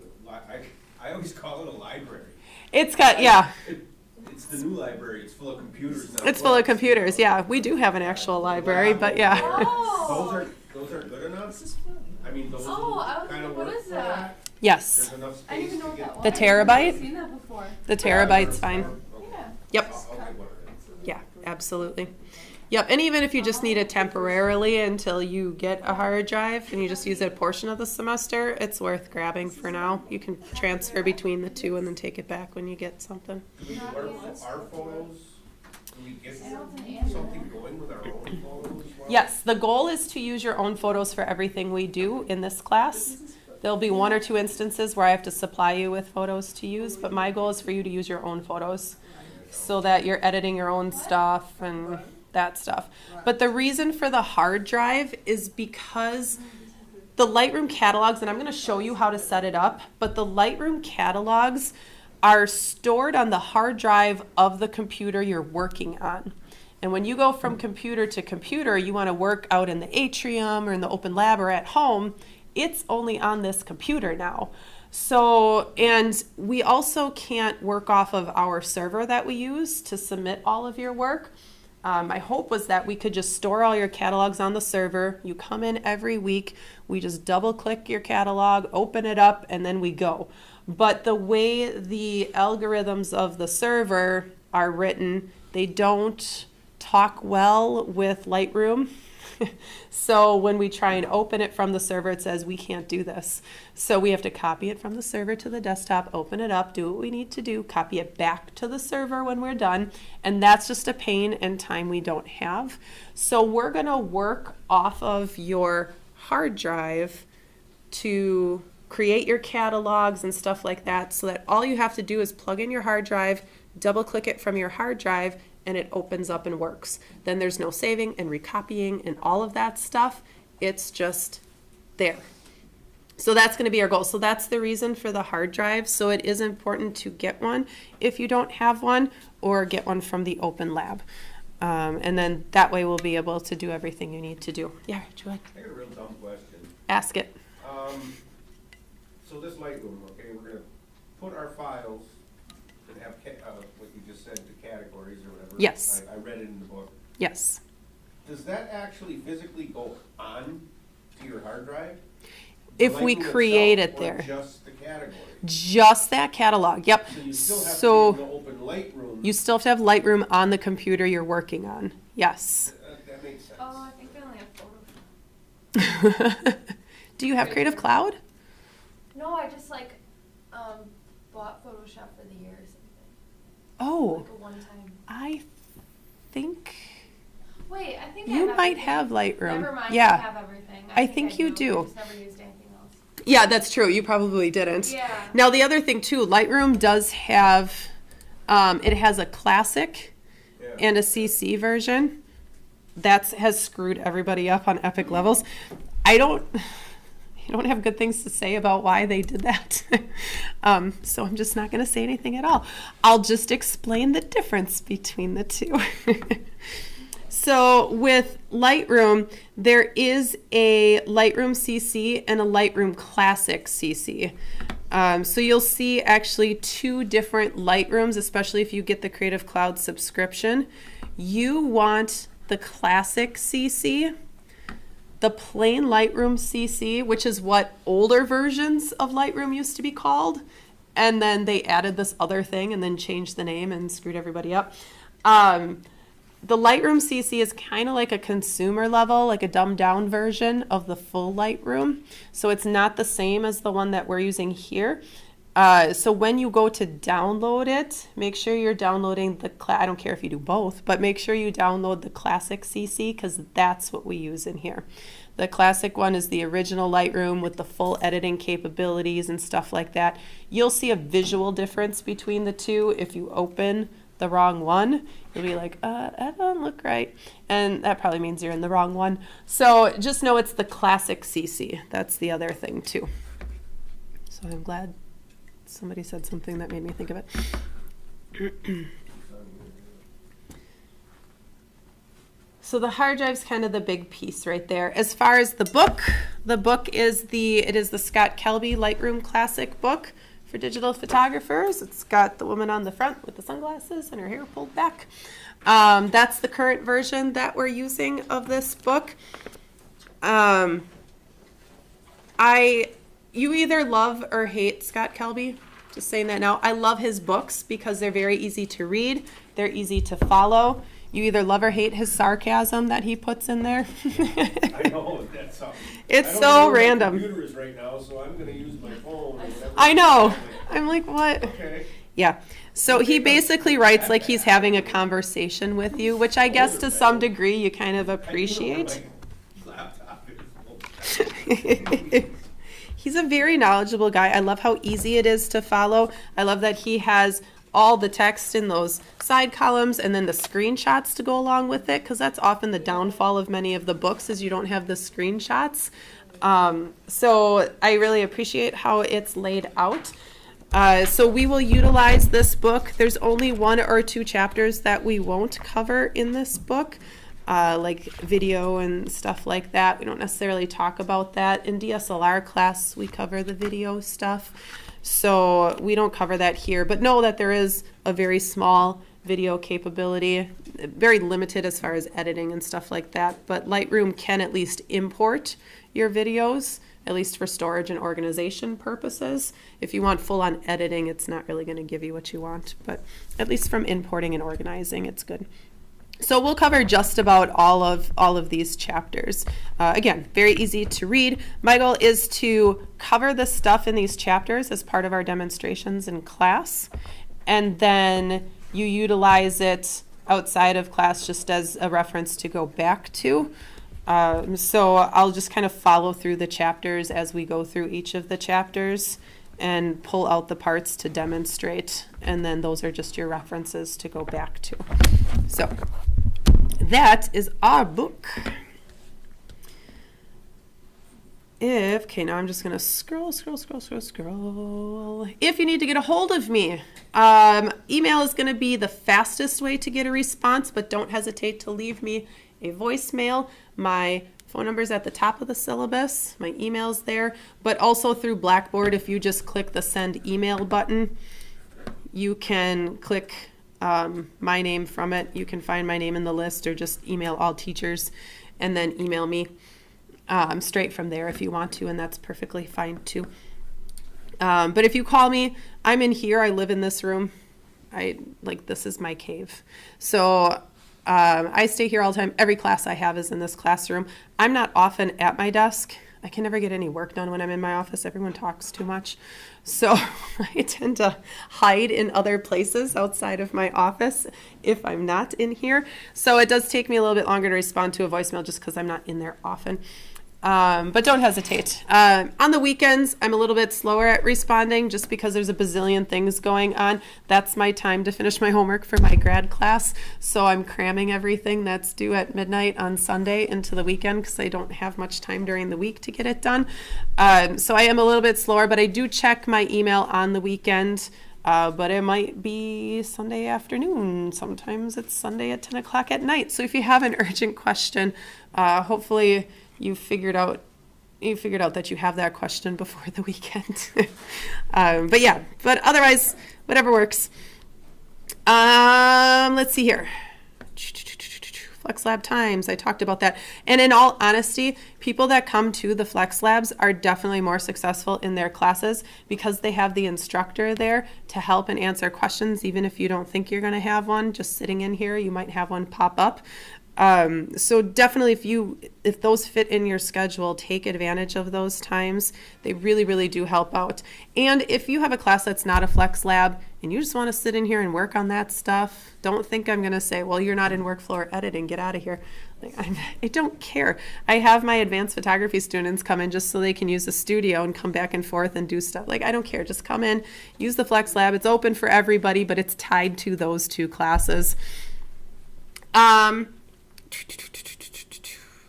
I always call it a library. It's got, yeah. It's the new library, it's full of computers now. It's full of computers, yeah. We do have an actual library, but yeah. Oh. Those are good enough? I mean, those Oh, I was kind of like, what work is for that? Yes. There's enough I didn't space even know to what get. that was. The terabyte? I've seen that before. The terabyte's fine. Yeah. Yep. I'll get one of them. Yeah, absolutely. Yep, and even if you just need it temporarily until you get a hard drive and you just use it a portion of the semester, it's worth grabbing for now. You can transfer between the two and then take it back when you get something. Do we do our photos? Do we get something going with our own photos as well? Yes, the goal is to use your own photos for everything we do in this class. There'll be 1 or 2 instances where I have to supply you with photos to use, but my goal is for you to use your own photos so that you're editing your own stuff and that stuff. But the reason for the hard drive is because the Lightroom catalogs, and I'm going to show you how to set it up, but the Lightroom catalogs are stored on the hard drive of the computer you're working on. And when you go from computer to computer, you want to work out in the atrium or in the open lab or at home, it's only on this computer now. So, and we also can't work off of our server that we use to submit all of your work. My hope was that we could just store all your catalogs on the server. You come in every week, we just double click your catalog, open it up, and then we go. But the way the algorithms of the server are written, they don't talk well with Lightroom. So when we try and open it from the server, it says we can't do this. So we have to copy it from the server to the desktop, open it up, do what we need to do, copy it back to the server when we're done. And that's just a pain and time we don't have. So we're going to work off of your hard drive to create your catalogs and stuff like that, so that all you have to do is plug in your hard drive, double click it from your hard drive, and it opens up and works. Then there's no saving and recopying and all of that stuff. It's just there. So that's going to be our goal. So that's the reason for the hard drive. So it is important to get one if you don't have one, or get one from the open lab. And then that way we'll be able to do everything you need to do. Yeah, Julie. I got a real dumb question. Ask it. So this Lightroom, okay, we're gonna put our files and have, what you just said, the categories or whatever. Yes. I read it in the book. Yes. Does that actually physically go on to your hard drive? If we Lightroom create itself, it there. Or just the category? Just that catalog. Yep. So you still have So to be able to open Lightroom. you still have to have Lightroom on the computer you're working on. Yes. That makes sense. Oh, I think I only have Photoshop. Do you have Creative Cloud? No, I just like bought Photoshop for the year or something. Oh, Like a one-time. I think Wait, I think I you have might everything. have Lightroom. Never mind, I Yeah. have everything. I think you do. I just never used anything else. Yeah, that's true. You probably didn't. Yeah. Now, the other thing, too, Lightroom does have, it has a classic Yeah. and a CC version. That has screwed everybody up on epic levels. I don't have good things to say about why they did that. So I'm just not going to say anything at all. I'll just explain the difference between the two. So with Lightroom, there is a Lightroom CC and a Lightroom Classic CC. So you'll see actually two different Lightrooms, especially if you get the Creative Cloud subscription. You want the Classic CC, the plain Lightroom CC, which is what older versions of Lightroom used to be called. And then they added this other thing and then changed the name and screwed everybody up. The Lightroom CC is kind of like a consumer level, like a dumbed down version of the full Lightroom. So it's not the same as the one that we're using here. So when you go to download it, make sure you're downloading I don't care if you do both, but make sure you download the Classic CC, because that's what we use in here. The Classic one is the original Lightroom with the full editing capabilities and stuff like that. You'll see a visual difference between the two if you open the wrong one. You'll be like, that doesn't look right. And that probably means you're in the wrong one. So just know it's the Classic CC. That's the other thing too. So I'm glad somebody said something that made me think of it. So the hard drive's kind of the big piece right there. As far as the book is the Scott Kelby Lightroom Classic book for digital photographers. It's got the woman on the front with the sunglasses and her hair pulled back. That's the current version that we're using of this book. You either love or hate Scott Kelby. Just saying that now. I love his books because they're very easy to read. They're easy to follow. You either love or hate his sarcasm that he puts in there. I know, that's something. It's I don't so know where random. My computer is right now, so I'm going to use my phone. Or whatever. I know. I'm like, what? Okay. Yeah. So he basically writes like he's having a conversation with you, which I guess to some degree you kind of appreciate. I know where my laptop is. He's a very knowledgeable guy. I love how easy it is to follow. I love that he has all the text in those side columns and then the screenshots to go along with it, because that's often the downfall of many of the books is you don't have the screenshots. So I really appreciate how it's laid out. So we will utilize this book. There's only 1 or 2 chapters that we won't cover in this book, like video and stuff like that. We don't necessarily talk about that. In DSLR class, we cover the video stuff. So we don't cover that here, but know that there is a very small video capability, very limited as far as editing and stuff like that. But Lightroom can at least import your videos, at least for storage and organization purposes. If you want full-on editing, it's not really going to give you what you want, but at least from importing and organizing, it's good. So we'll cover just about all of these chapters. Again, very easy to read. My goal is to cover the stuff in these chapters as part of our demonstrations in class, and then you utilize it outside of class just as a reference to go back to. So I'll just kind of follow through the chapters as we go through each of the chapters and pull out the parts to demonstrate, and then those are just your references to go back to. So that is our book. Okay, now I'm just gonna scroll. If you need to get a hold of me, email is gonna be the fastest way to get a response, but don't hesitate to leave me a voicemail. My phone number is at the top of the syllabus. My email's there, but also through Blackboard, if you just click the send email button, you can click my name from it. You can find my name in the list, or just email all teachers and then email me straight from there if you want to, and that's perfectly fine too. But if you call me, I'm in here. I live in this room. This is my cave. So I stay here all the time. Every class I have is in this classroom. I'm not often at my desk. I can never get any work done when I'm in my office. Everyone talks too much. So I tend to hide in other places outside of my office if I'm not in here. So it does take me a little bit longer to respond to a voicemail just because I'm not in there often. But don't hesitate. On the weekends, I'm a little bit slower at responding just because there's a bazillion things going on. That's my time to finish my homework for my grad class. So I'm cramming everything that's due at midnight on Sunday into the weekend because I don't have much time during the week to get it done. So I am a little bit slower, but I do check my email on the weekend. But it might be Sunday afternoon. Sometimes it's Sunday at 10 o'clock at night. So if you have an urgent question, hopefully you figured out that you have that question before the weekend. But otherwise, whatever works. Let's see here. Flex Lab times, I talked about that. And in all honesty, people that come to the Flex Labs are definitely more successful in their classes because they have the instructor there to help and answer questions. Even if you don't think you're going to have one, just sitting in here, you might have one pop up. So definitely if those fit in your schedule, take advantage of those times. They really, really do help out. And if you have a class that's not a Flex Lab and you just want to sit in here and work on that stuff, don't think I'm going to say, well, you're not in workflow or editing, get out of here. I don't care. I have my advanced photography students come in just so they can use the studio and come back and forth and do stuff. I don't care. Just come in, use the Flex Lab. It's open for everybody, but it's tied to those 2 classes.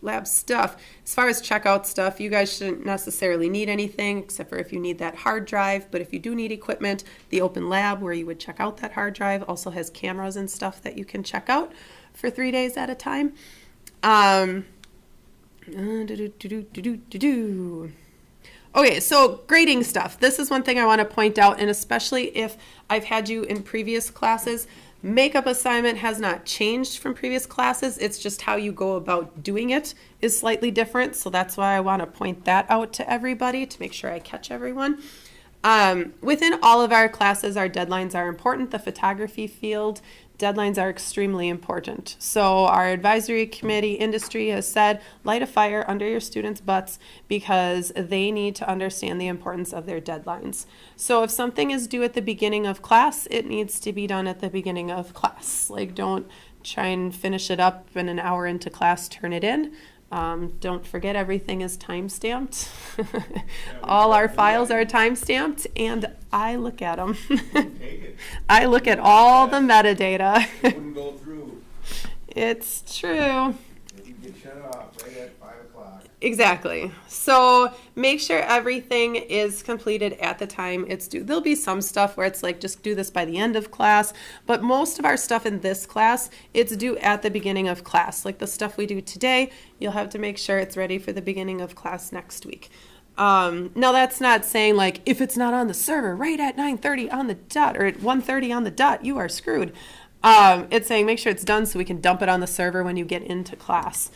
Lab stuff. As far as checkout stuff, you guys shouldn't necessarily need anything except for if you need that hard drive. But if you do need equipment, the open lab where you would check out that hard drive also has cameras and stuff that you can check out for 3 days at a time. Okay, so grading stuff. This is one thing I want to point out, and especially if I've had you in previous classes, makeup assignment has not changed from previous classes. It's just how you go about doing it is slightly different. So that's why I want to point that out to everybody to make sure I catch everyone. Within all of our classes, our deadlines are important. The photography field, deadlines are extremely important. So our advisory committee industry has said, light a fire under your students' butts because they need to understand the importance of their deadlines. So if something is due at the beginning of class, it needs to be done at the beginning of class. Don't try and finish it up and an hour into class, turn it in. Don't forget everything is time-stamped. All our files are time-stamped, and I look at them. I look at all the metadata. It wouldn't go through. It's true. You get shut off right at 5 o'clock. Exactly. So make sure everything is completed at the time it's due. There'll be some stuff where it's like, just do this by the end of class, but most of our stuff in this class, it's due at the beginning of class. Like the stuff we do today, you'll have to make sure it's ready for the beginning of class next week. Now that's not saying like, if it's not on the server right at 9:30 on the dot or at 1:30 on the dot, you are screwed. It's saying make sure it's done so we can dump it on the server when you get into class.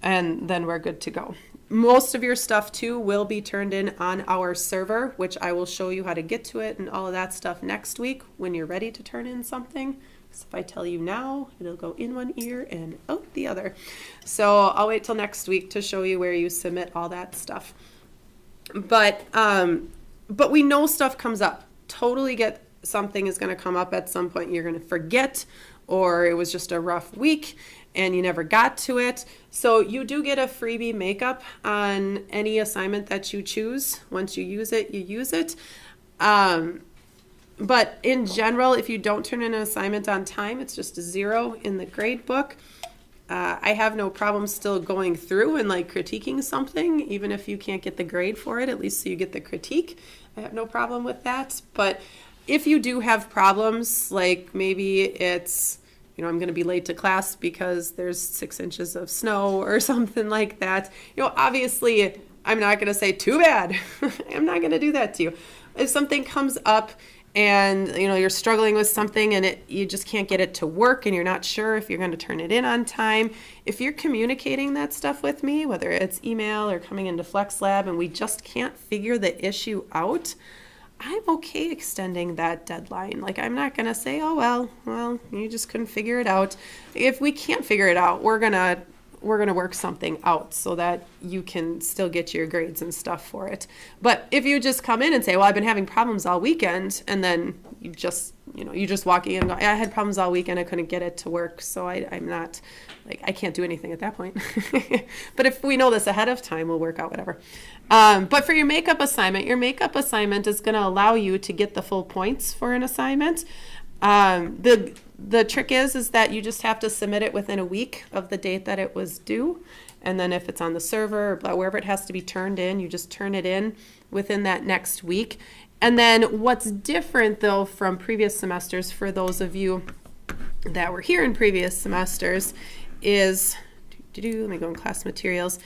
And then we're good to go. Most of your stuff too will be turned in on our server, which I will show you how to get to it and all of that stuff next week when you're ready to turn in something. So if I tell you now, it'll go in one ear and out the other. So I'll wait till next week to show you where you submit all that stuff. But we know stuff comes up. Totally get something is going to come up at some point. You're going to forget, or it was just a rough week and you never got to it. So you do get a freebie makeup on any assignment that you choose. Once you use it, you use it. But in general, if you don't turn in an assignment on time, it's just a 0 in the grade book. I have no problem still going through and like critiquing something, even if you can't get the grade for it, at least so you get the critique. I have no problem with that. But if you do have problems, like maybe it's, I'm going to be late to class because there's 6 inches of snow or something like that. Obviously, I'm not going to say too bad. I'm not going to do that to you. If something comes up and, you're struggling with something and you just can't get it to work and you're not sure if you're going to turn it in on time, if you're communicating that stuff with me, whether it's email or coming into Flex Lab and we just can't figure the issue out, I'm okay extending that deadline. Like, I'm not going to say, oh, well, you just couldn't figure it out. If we can't figure it out, we're going to work something out so that you can still get your grades and stuff for it. But if you just come in and say, well, I've been having problems all weekend, and then you just walk in and go, I had problems all weekend, I couldn't get it to work, so I'm not, like, I can't do anything at that point. But if we know this ahead of time, we'll work out whatever. But for your makeup assignment is going to allow you to get the full points for an assignment. The trick is that you just have to submit it within a week of the date that it was due. And then if it's on the server or wherever it has to be turned in, you just turn it in within that next week. And then what's different though from previous semesters for those of you that were here in previous semesters is, let me go in class materials.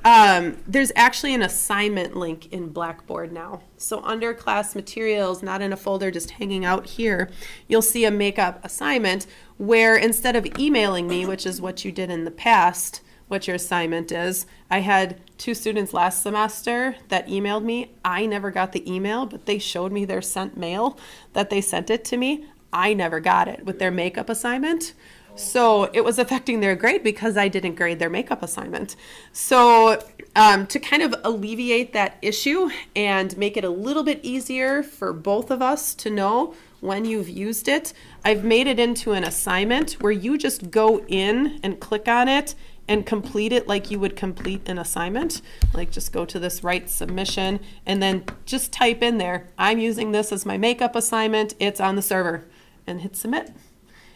There's actually an assignment link in Blackboard now. So under class materials, not in a folder just hanging out here, you'll see a makeup assignment where instead of emailing me, which is what you did in the past, what your assignment is, I had 2 students last semester that emailed me. I never got the email, but they showed me their sent mail that they sent it to me. I never got it with their makeup assignment. So it was affecting their grade because I didn't grade their makeup assignment. So to kind of alleviate that issue and make it a little bit easier for both of us to know when you've used it, I've made it into an assignment where you just go in and click on it and complete it like you would complete an assignment. Like just go to this right submission and then just type in there, I'm using this as my makeup assignment, it's on the server, and hit submit.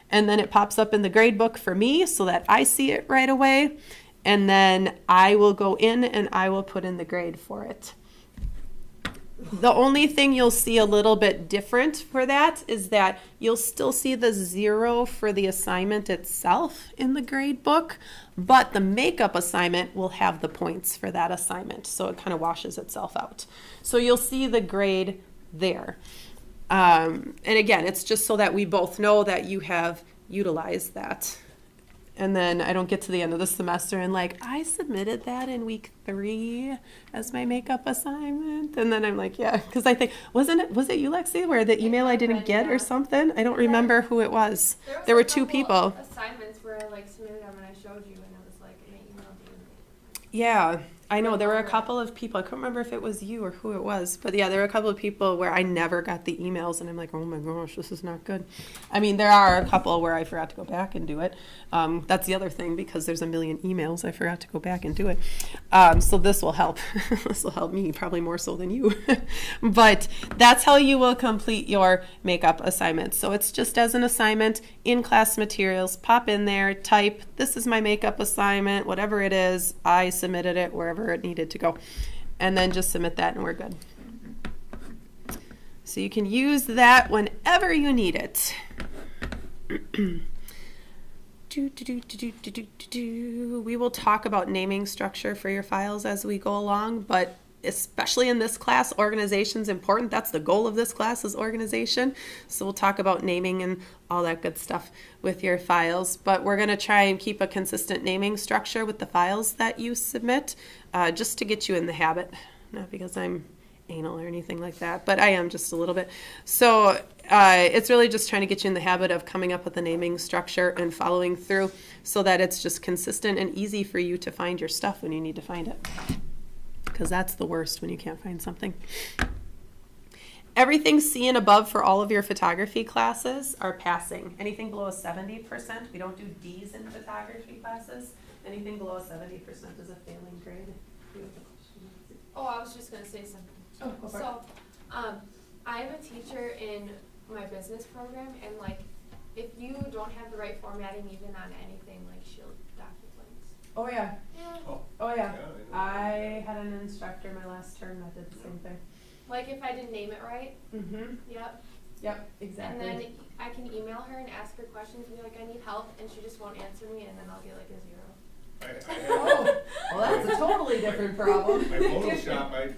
And then it pops up in the grade book for me so that I see it right away. And then I will go in and I will put in the grade for it. The only thing you'll see a little bit different for that is that you'll still see the 0 for the assignment itself in the grade book, but the makeup assignment will have the points for that assignment. So it kind of washes itself out. So you'll see the grade there. And again, it's just so that we both know that you have utilized that. And then I don't get to the end of the semester and like, I submitted that in week 3 as my makeup assignment. And then I'm like, yeah, because I think, was it you, Lexi, where the email I didn't get or something? I don't remember who it was. There were 2 people. Assignments where I like submitted them and I showed you and it was like, and I emailed you. Yeah. I know there were a remember. couple of people, I couldn't remember if it was you or who it was, but yeah, there were a couple of people where I never got the emails and I'm like, oh my gosh, this is not good. I mean, there are a couple where I forgot to go back and do it. That's the other thing, because there's a million emails, I forgot to go back and do it. So this will help. This will help me probably more so than you. But that's how you will complete your makeup assignment. So it's just as an assignment in class materials, pop in there, type, this is my makeup assignment, whatever it is, I submitted it wherever it needed to go. And then just submit that and we're good. So you can use that whenever you need it. We will talk about naming structure for your files as we go along, but especially in this class, organization is important. That's the goal of this class, is organization. So we'll talk about naming and all that good stuff with your files, but we're going to try and keep a consistent naming structure with the files that you submit, just to get you in the habit, not because I'm anal or anything like that, but I am just a little bit. So it's really just trying to get you in the habit of coming up with a naming structure and following through so that it's just consistent and easy for you to find your stuff when you need to find it. Because that's the worst, when you can't find something. Everything C and above for all of your photography classes are passing. Anything below a 70%, we don't do D's in photography classes. Anything below a 70% is a failing grade. You have a question? Oh, I was just gonna say something. Oh, go for it. So, I am a teacher in my business program, and like, if you don't have the right formatting even on anything, like she'll dock you points. Oh yeah. Yeah. Oh yeah. Yeah, I had an instructor my last term that did the same thing. Like if I didn't name it right, Mm-hmm. yep. Yep, exactly. And then I can email her and ask her questions and be like, I need help, and she just won't answer me, and then I'll get like a 0. Oh, well, that's a totally different problem. My Photoshop, I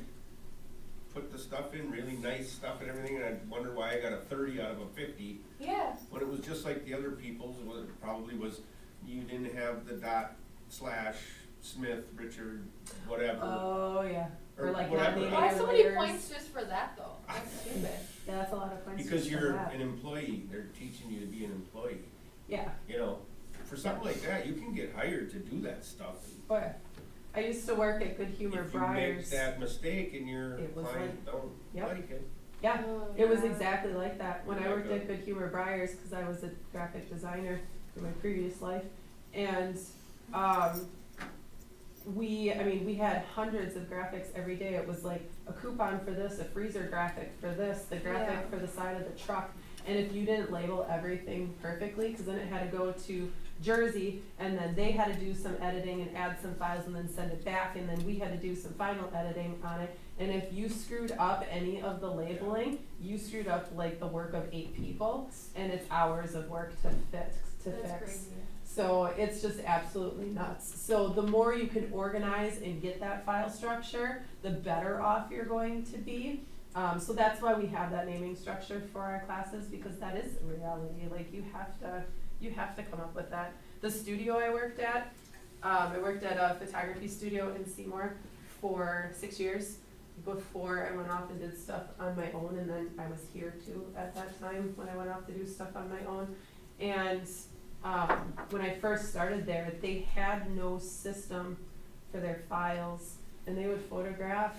put the stuff in, really nice stuff and everything, and I wonder why I got a 30 out of a 50. Yeah. But it was just like the other people's, what it probably was, you didn't have the dot slash Smith, Richard, whatever. Oh yeah. Or Or like whatever. not naming Why your so many layers. points just for that though? That's stupid. Yeah, that's a lot of points. Because just for you're that. an employee, they're teaching you to be an employee. Yeah. You know, for something like that, you can get hired to do that stuff. Oh yeah. I used to work at Good Humor If you make Briars. that mistake and your It was client don't Yep. like it. Yeah, Oh, it was yeah. exactly like that. When I Oh my worked at God. Good Humor Briars, because I was a graphic designer in my previous life, and we had hundreds of graphics every day. It was like a coupon for this, a freezer graphic for this, the graphic Yeah. for the side of the truck. And if you didn't label everything perfectly, because then it had to go to Jersey, and then they had to do some editing and add some files and then send it back, and then we had to do some final editing on it. And if you screwed up any of the labeling, you screwed up like the work of 8 people, and it's hours of work to That's fix. crazy. So it's just absolutely nuts. So the more you can organize and get that file structure, the better off you're going to be. So that's why we have that naming structure for our classes, because that is a reality. Like you have to come up with that. The studio I worked at a photography studio in Seymour for 6 years before I went off and did stuff on my own, and then I was here too at that time when I went off to do stuff on my own. And when I first started there, they had no system for their files, and they would photograph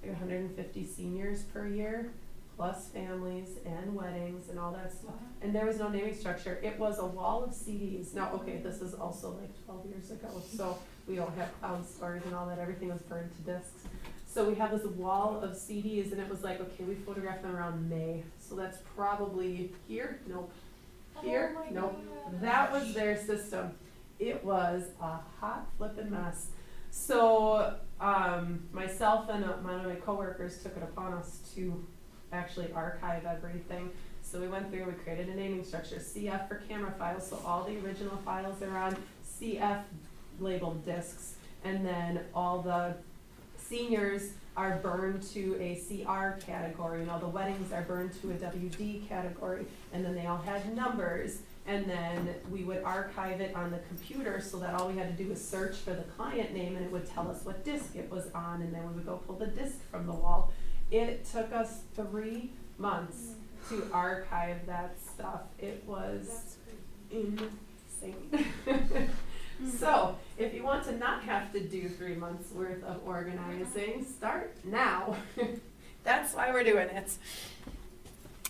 like 150 seniors per year, plus families and weddings and all that stuff. And there was no naming structure. It was a wall of CDs. Now, okay, this is also like 12 years ago, so we don't have cloud storage and all that. Everything was burned to discs. So we have this wall of CDs, and it was like, okay, we photographed them around May. So that's probably here? Nope. Here? Oh my Nope. gosh. That was their system. It was a hot flippin' mess. So myself and one of my coworkers took it upon us to actually archive everything. So we went through and we created a naming structure, CF for camera files, so all the original files are on CF labeled discs, and then all the seniors are burned to a CR category, and all the weddings are burned to a WD category, and then they all had numbers, and then we would archive it on the computer so that all we had to do was search for the client name, and it would tell us what disc it was on, and then we would go pull the disc from the wall. It took us 3 months to archive that stuff. It was That's crazy. insane. So, if you want to not have to do 3 months worth of organizing, start now. That's why we're doing it.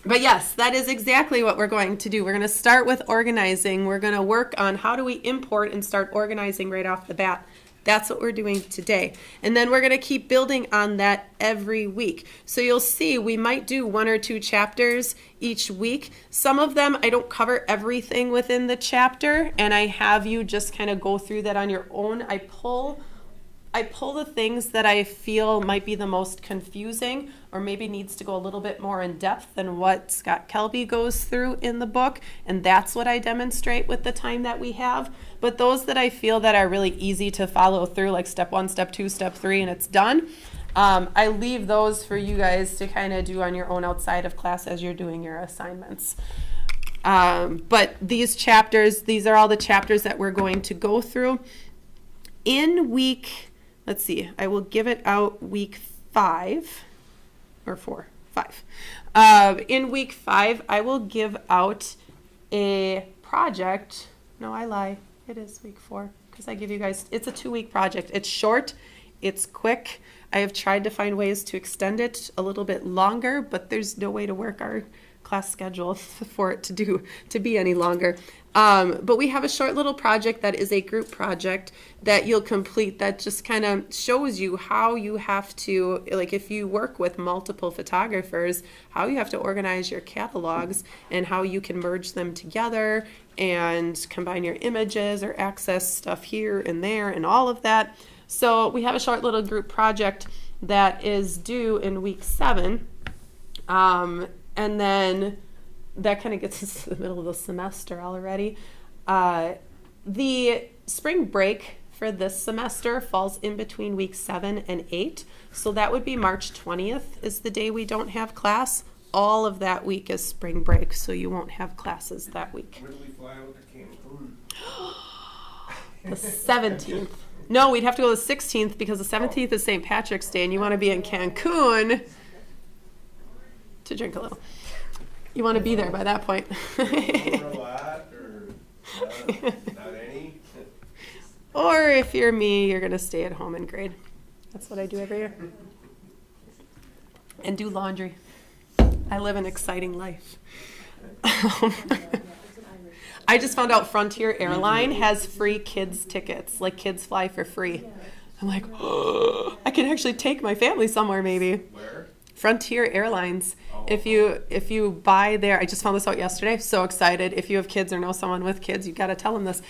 But yes, that is exactly what we're going to do. We're going to start with organizing. We're going to work on how do we import and start organizing right off the bat. That's what we're doing today. And then we're going to keep building on that every week. So you'll see we might do 1 or 2 chapters each week. Some of them, I don't cover everything within the chapter, and I have you just kind of go through that on your own. I pull the things that I feel might be the most confusing or maybe needs to go a little bit more in depth than what Scott Kelby goes through in the book, and that's what I demonstrate with the time that we have. But those that I feel that are really easy to follow through, like step 1, step 2, step 3, and it's done, I leave those for you guys to kind of do on your own outside of class as you're doing your assignments. But these chapters, these are all the chapters that we're going to go through. In week, let's see, I will give it out week 5 or 4, 5. In week 5, I will give out a project. No, I lie. It is week 4 because I give you guys, it's a 2-week project. It's short, it's quick. I have tried to find ways to extend it a little bit longer, but there's no way to work our class schedule for it to be any longer. But we have a short little project that is a group project that you'll complete that just kind of shows you how you have to, like if you work with multiple photographers, how you have to organize your catalogs and how you can merge them together and combine your images or access stuff here and there and all of that. So we have a short little group project that is due in week 7. And then that kind of gets us to the middle of the semester already. The spring break for this semester falls in between week 7 and 8. So that would be March 20th is the day we don't have class. All of that week is spring break, so you won't have classes that week. When do we fly out to Cancun? The 17th. No, we'd have to go the 16th because the 17th is St. Patrick's Day, and you want to be in Cancun to drink a little. You want to be there by that point. Or a lot, or not any? Or if you're me, you're going to stay at home and grade. That's what I do every year. And do laundry. I live an exciting life. I just found out Frontier Airline has free kids tickets, like kids fly for free. I'm like, oh, I can actually take my family somewhere maybe. Where? Frontier Airlines. If you buy there, I just found this out yesterday. So excited! If you have kids or know someone with kids, you got to tell them this.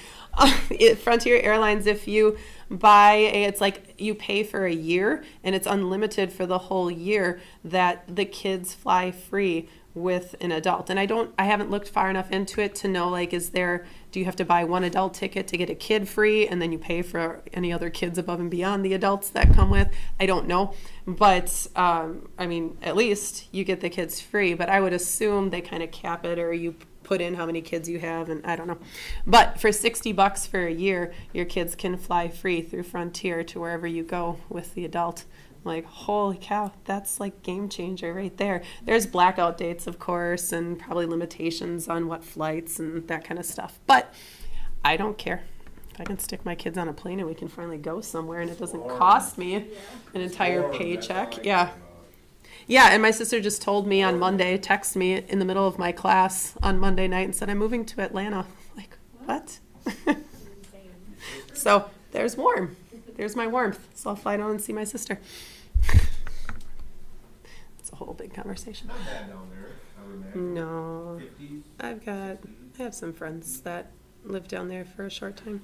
Frontier Airlines, if you buy it's like you pay for a year and it's unlimited for the whole year. That the kids fly free with an adult. And I haven't looked far enough into it to know, like, do you have to buy one adult ticket to get a kid free and then you pay for any other kids above and beyond the adults that come with? I don't know. But, I mean, at least you get the kids free. But I would assume they kind of cap it or you put in how many kids you have and I don't know. But for $60 for a year, your kids can fly free through Frontier to wherever you go with the adult. Like, holy cow, that's like game changer right there. There's blackout dates, of course, and probably limitations on what flights and that kind of stuff. But I don't care. If I can stick my kids on a plane and we can finally go somewhere and it doesn't cost me an entire paycheck. Yeah. Yeah, and my sister just told me on Monday, texted me in the middle of my class on Monday night and said, I'm moving to Atlanta. I'm like, what? So there's warm. There's my warmth. So I'll fly down and see my sister. It's a whole big conversation. Not bad down there, I would imagine. No. 50s? I have some friends that live down there for a short time.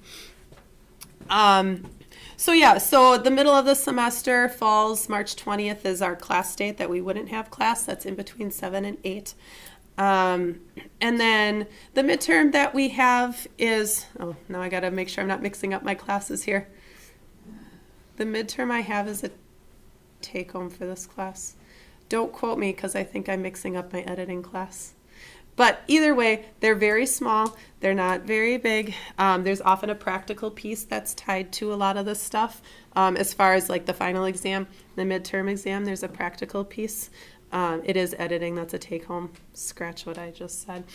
So the middle of the semester falls, March 20th is our class date that we wouldn't have class. That's in between 7 and 8. And then the midterm that we have is, now I got to make sure I'm not mixing up my classes here. The midterm I have is a take home for this class. Don't quote me because I think I'm mixing up my editing class. But either way, they're very small. They're not very big. There's often a practical piece that's tied to a lot of this stuff. As far as like the final exam, the midterm exam, there's a practical piece. It is editing. That's a take home. Scratch what I just said.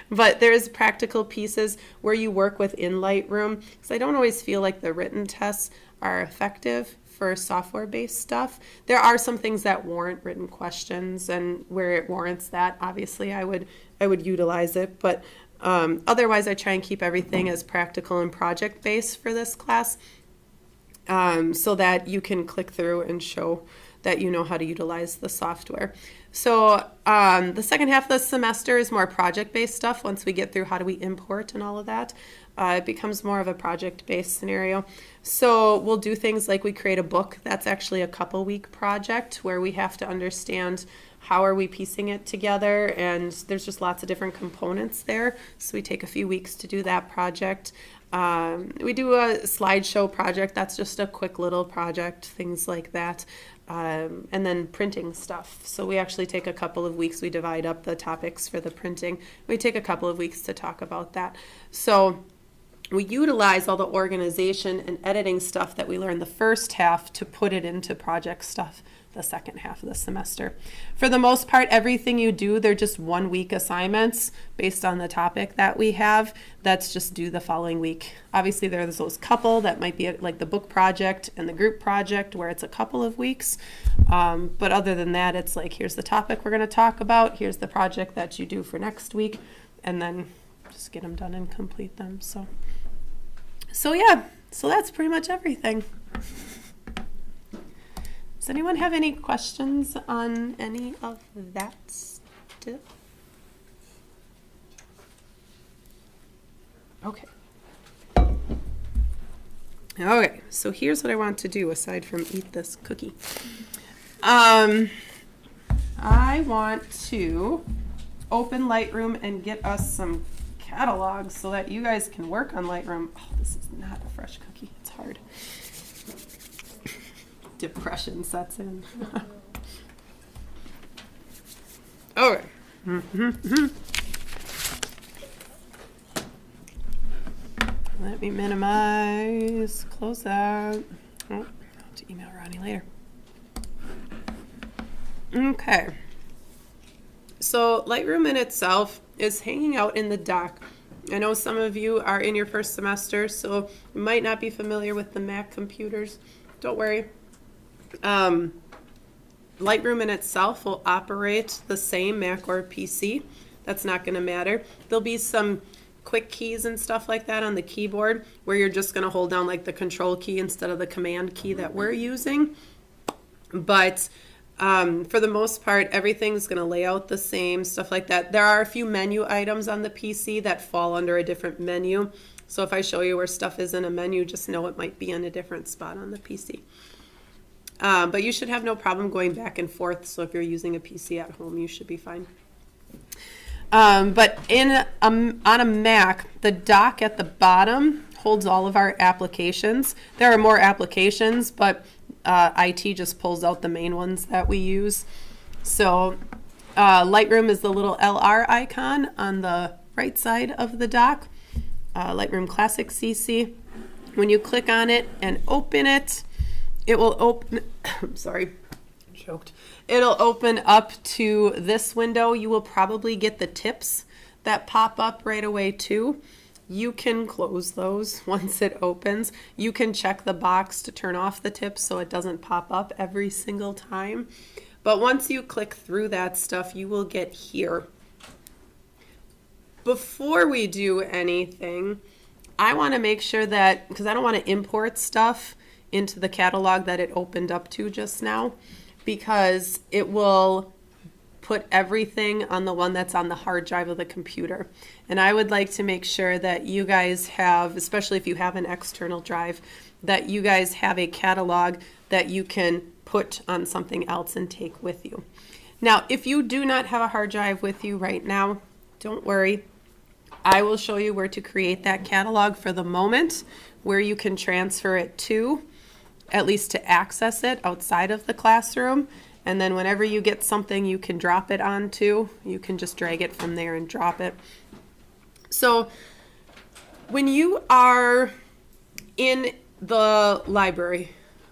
But there's practical pieces where you work within Lightroom. Because I don't always feel like the written tests are effective for software-based stuff. There are some things that warrant written questions, and where it warrants that, obviously I would utilize it. But otherwise, I try and keep everything as practical and project-based for this class, so that you can click through and show that you know how to utilize the software. So the second half of the semester is more project-based stuff. Once we get through how do we import and all of that, it becomes more of a project-based scenario. So we'll do things like we create a book. That's actually a couple-week project where we have to understand how are we piecing it together, and there's just lots of different components there. So we take a few weeks to do that project. We do a slideshow project. That's just a quick little project, things like that. And then printing stuff. So we actually take a couple of weeks. We divide up the topics for the printing. We take a couple of weeks to talk about that. So we utilize all the organization and editing stuff that we learned the first half to put it into project stuff the second half of the semester. For the most part, everything you do, they're just 1 week assignments based on the topic that we have. That's just due the following week. Obviously, there's those couple that might be like the book project and the group project where it's a couple of weeks. But other than that, it's like, here's the topic we're going to talk about. Here's the project that you do for next week. And then just get them done and complete them. So yeah, so that's pretty much everything. Does anyone have any questions on any of that stuff? Okay. Okay, so here's what I want to do aside from eat this cookie. I want to open Lightroom and get us some catalogs so that you guys can work on Lightroom. Oh, this is not a fresh cookie. It's hard. Depression sets in. Okay. Let me minimize, close that. Oh, I'll have to email Ronnie later. Okay. So Lightroom in itself is hanging out in the dock. I know some of you are in your first semester, so you might not be familiar with the Mac computers. Don't worry. Lightroom in itself will operate the same Mac or PC. That's not going to matter. There'll be some quick keys and stuff like that on the keyboard where you're just going to hold down like the control key instead of the command key that we're using. But for the most part, everything's going to lay out the same, stuff like that. There are a few menu items on the PC that fall under a different menu. So if I show you where stuff is in a menu, just know it might be in a different spot on the PC. But you should have no problem going back and forth. So if you're using a PC at home, you should be fine. But on a Mac, the dock at the bottom holds all of our applications. There are more applications, but IT just pulls out the main ones that we use. So Lightroom is the little LR icon on the right side of the dock. Lightroom Classic CC. When you click on it and open it, it will open, I'm sorry, choked. It'll open up to this window. You will probably get the tips that pop up right away too. You can close those once it opens. You can check the box to turn off the tips so it doesn't pop up every single time. But once you click through that stuff, you will get here. Before we do anything, I want to make sure that, because I don't want to import stuff into the catalog that it opened up to just now, because it will put everything on the one that's on the hard drive of the computer. And I would like to make sure that you guys have, especially if you have an external drive, that you guys have a catalog that you can put on something else and take with you. Now, if you do not have a hard drive with you right now, don't worry. I will show you where to create that catalog for the moment, where you can transfer it to. at least to access it outside of the classroom. And then whenever you get something you can drop it onto, you can just drag it from there and drop it. So when you are in the library,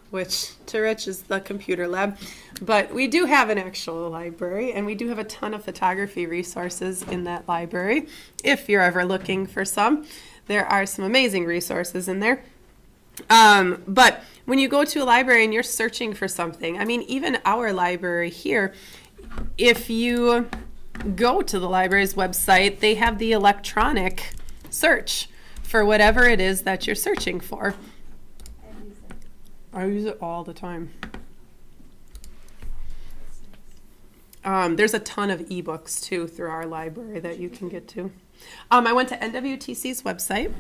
which to Rich is the computer lab, but we do have an actual library, and we do have a ton of photography resources in that library. If you're ever looking for some, there are some amazing resources in there. But when you go to a library and you're searching for something, I mean, even our library here, if you go to the library's website, they have the electronic search for whatever it is that you're searching for. I use it all the time. There's a ton of ebooks too through our library that you can get to. I went to NWTC's website,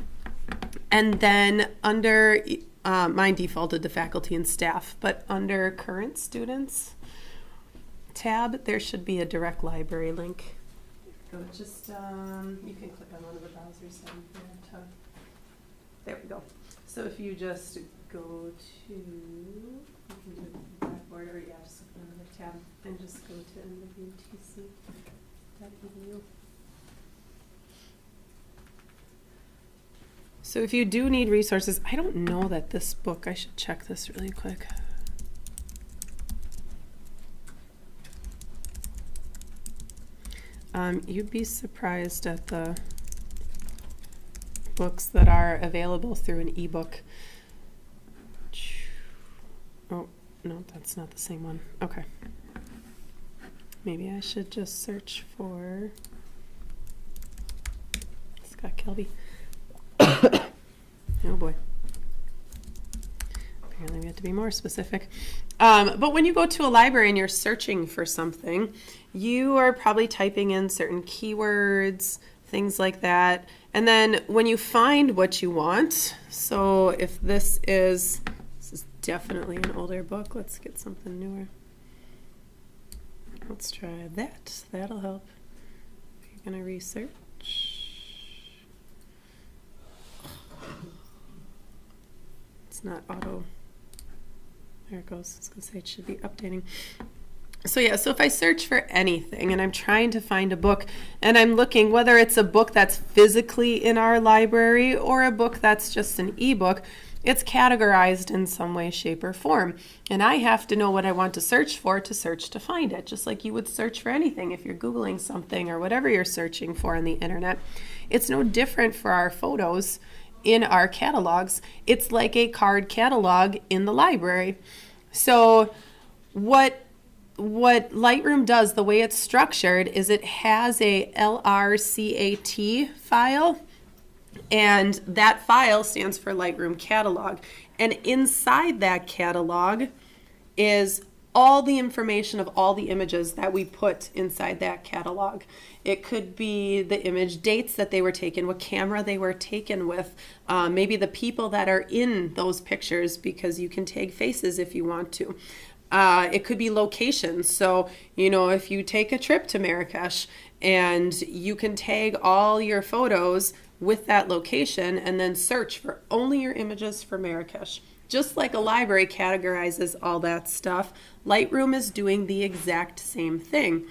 and then under mine defaulted to faculty and staff, but under current students tab, there should be a direct library link. So just you can click on one of the browsers down here. There we go. So if you just go to, you can do Blackboard, or yeah, just click on another tab and just go to nwtc.edu. So if you do need resources, I don't know that this book, I should check this really quick. You'd be surprised at the books that are available through an ebook. Oh, no, that's not the same one. Okay. Maybe I should just search for Scott Kelby. Oh boy. Apparently we have to be more specific. But when you go to a library and you're searching for something, you are probably typing in certain keywords, things like that. And then when you find what you want, so if this is definitely an older book, let's get something newer. Let's try that. That'll help. You're going to research. It's not auto. There it goes. I was going to say it should be updating. So yeah, so if I search for anything and I'm trying to find a book and I'm looking, whether it's a book that's physically in our library or a book that's just an ebook, it's categorized in some way, shape, or form. And I have to know what I want to search for to search to find it, just like you would search for anything if you're Googling something or whatever you're searching for on the internet. It's no different for our photos in our catalogs. It's like a card catalog in the library. So what Lightroom does, the way it's structured, is it has a LRCAT file, and that file stands for Lightroom Catalog. And inside that catalog is all the information of all the images that we put inside that catalog. It could be the image dates that they were taken, what camera they were taken with, maybe the people that are in those pictures, because you can tag faces if you want to. It could be locations. So, you know, if you take a trip to Marrakesh and you can tag all your photos with that location and then search for only your images for Marrakesh. Just like a library categorizes all that stuff, Lightroom is doing the exact same thing.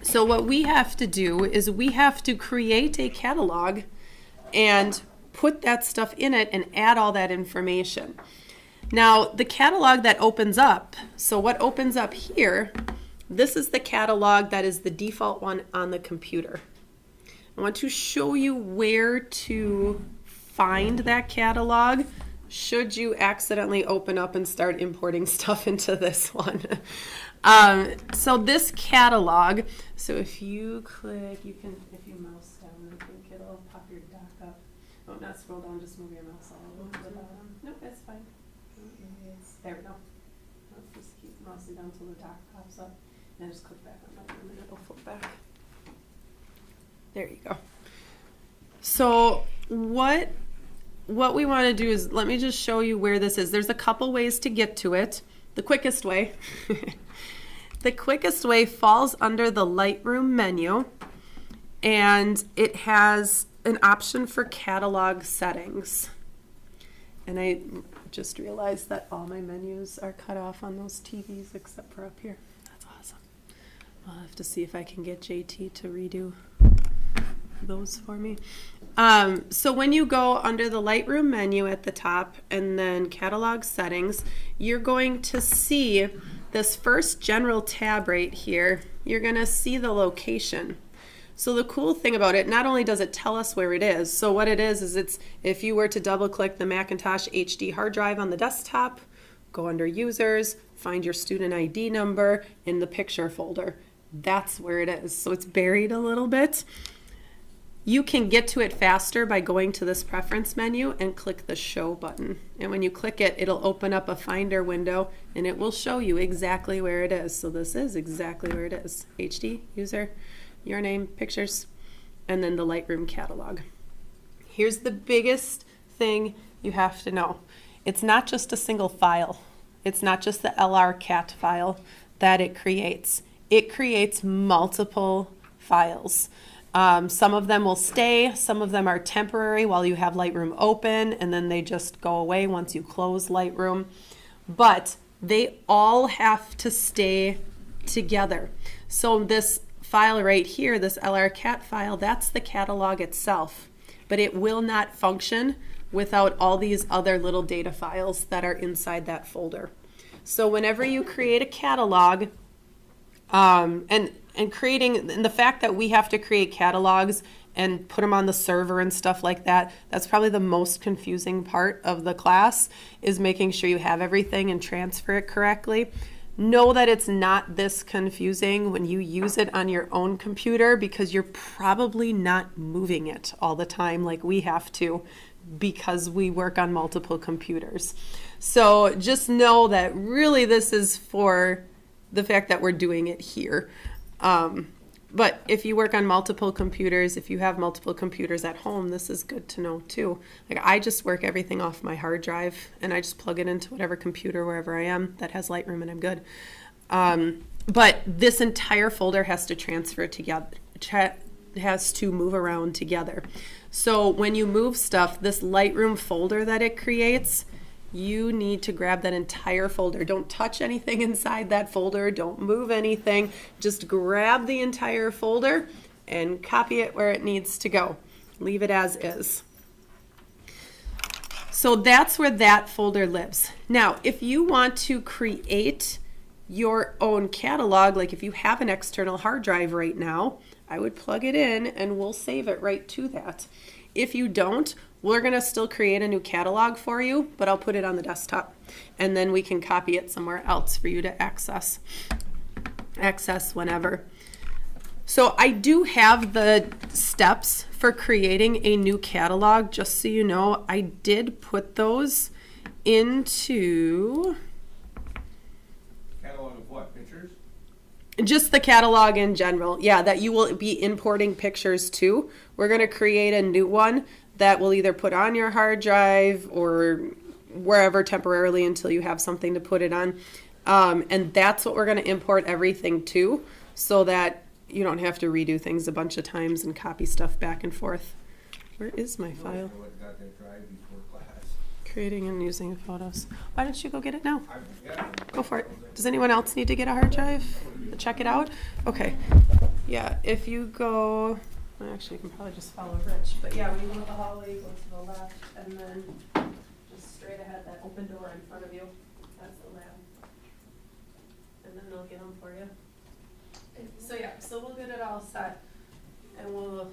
So what we have to do is we have to create a catalog and put that stuff in it and add all that information. Now, the catalog that opens up, so what opens up here, this is the catalog that is the default one on the computer. I want to show you where to find that catalog should you accidentally open up and start importing stuff into this one. So this catalog, so if you click, you can, if you mouse down, I think it'll pop your dock up. Oh, not scroll down, just move your mouse all over to the bottom. Nope, that's fine. There we go. Just keep mousing down until the dock pops up. And just click back on that and it'll flip back. There you go. So what we want to do is, let me just show you where this is. There's a couple ways to get to it. The quickest way, the quickest way falls under the Lightroom menu, and it has an option for catalog settings. And just realized that all my menus are cut off on those TVs except for up here. That's awesome. I'll have to see if I can get JT to redo those for me. So when you go under the Lightroom menu at the top and then catalog settings, you're going to see this first general tab right here. You're going to see the location. So the cool thing about it, not only does it tell us where it is, so what it is it's, if you were to double click the Macintosh HD hard drive on the desktop, go under users, find your student ID number in the picture folder. That's where it is. So it's buried a little bit. You can get to it faster by going to this preference menu and click the show button. And when you click it, it'll open up a finder window and it will show you exactly where it is. So this is exactly where it is. HD, user, your name, pictures, and then the Lightroom catalog. Here's the biggest thing you have to know. It's not just a single file. It's not just the LRCat file that it creates. It creates multiple files. Some of them will stay, some of them are temporary while you have Lightroom open, and then they just go away once you close Lightroom. But they all have to stay together. So this file right here, this LRCat file, that's the catalog itself. But it will not function without all these other little data files that are inside that folder. So whenever you create a catalog, and creating, and the fact that we have to create catalogs and put them on the server and stuff like that, that's probably the most confusing part of the class, is making sure you have everything and transfer it correctly. Know that it's not this confusing when you use it on your own computer, because you're probably not moving it all the time like we have to, because we work on multiple computers. So just know that really this is for the fact that we're doing it here. But if you work on multiple computers, if you have multiple computers at home, this is good to know too. Like, I just work everything off my hard drive and I just plug it into whatever computer wherever I am that has Lightroom and I'm good. But this entire folder has to transfer together, has to move around together. So when you move stuff, this Lightroom folder that it creates, you need to grab that entire folder. Don't touch anything inside that folder. Don't move anything. Just grab the entire folder and copy it where it needs to go. Leave it as is. So that's where that folder lives. Now, if you want to create your own catalog, like if you have an external hard drive right now, I would plug it in and we'll save it right to that. If you don't, we're going to still create a new catalog for you, but I'll put it on the desktop and then we can copy it somewhere else for you to access whenever. So I do have the steps for creating a new catalog, just so you know. I did put those into Catalog of what, pictures? just the catalog in general. Yeah, that you will be importing pictures to. We're going to create a new one that will either put on your hard drive or wherever temporarily until you have something to put it on. And that's what we're going to import everything to, so that you don't have to redo things a bunch of times and copy stuff back and forth. Where is my file? Got that drive before class. Creating and using photos. Why don't you go get it now? Yeah. Go for it. Does anyone else need to get a hard drive to check it out? Okay. Yeah, if you go, well, actually you can probably just follow Rich. But yeah, when you go up the hallway, you go to the left and then just straight ahead, that open door in front of you. That's the lab. And then they'll get them for you. So yeah, so we'll get it all set and we'll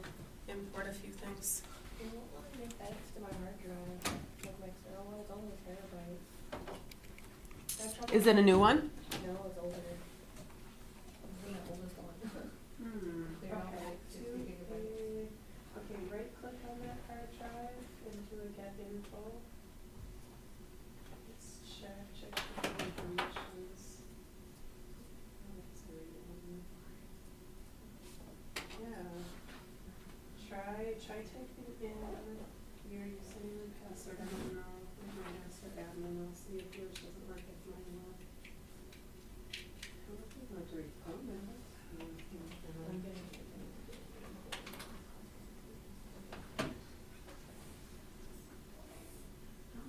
import a few things. I don't want to make that to my hard drive. Like my external one, it's only a terabyte. That's probably Is it a new one? No, it's older. It's the oldest one. They're all like 60 gigabytes. Okay, right click on that hard drive into the get info. Let's check the permissions. Yeah. Try typing in your username and password. I don't know. I might ask for admin. I'll see if yours doesn't work if mine will. I don't think I'll have to rephone it. I'm getting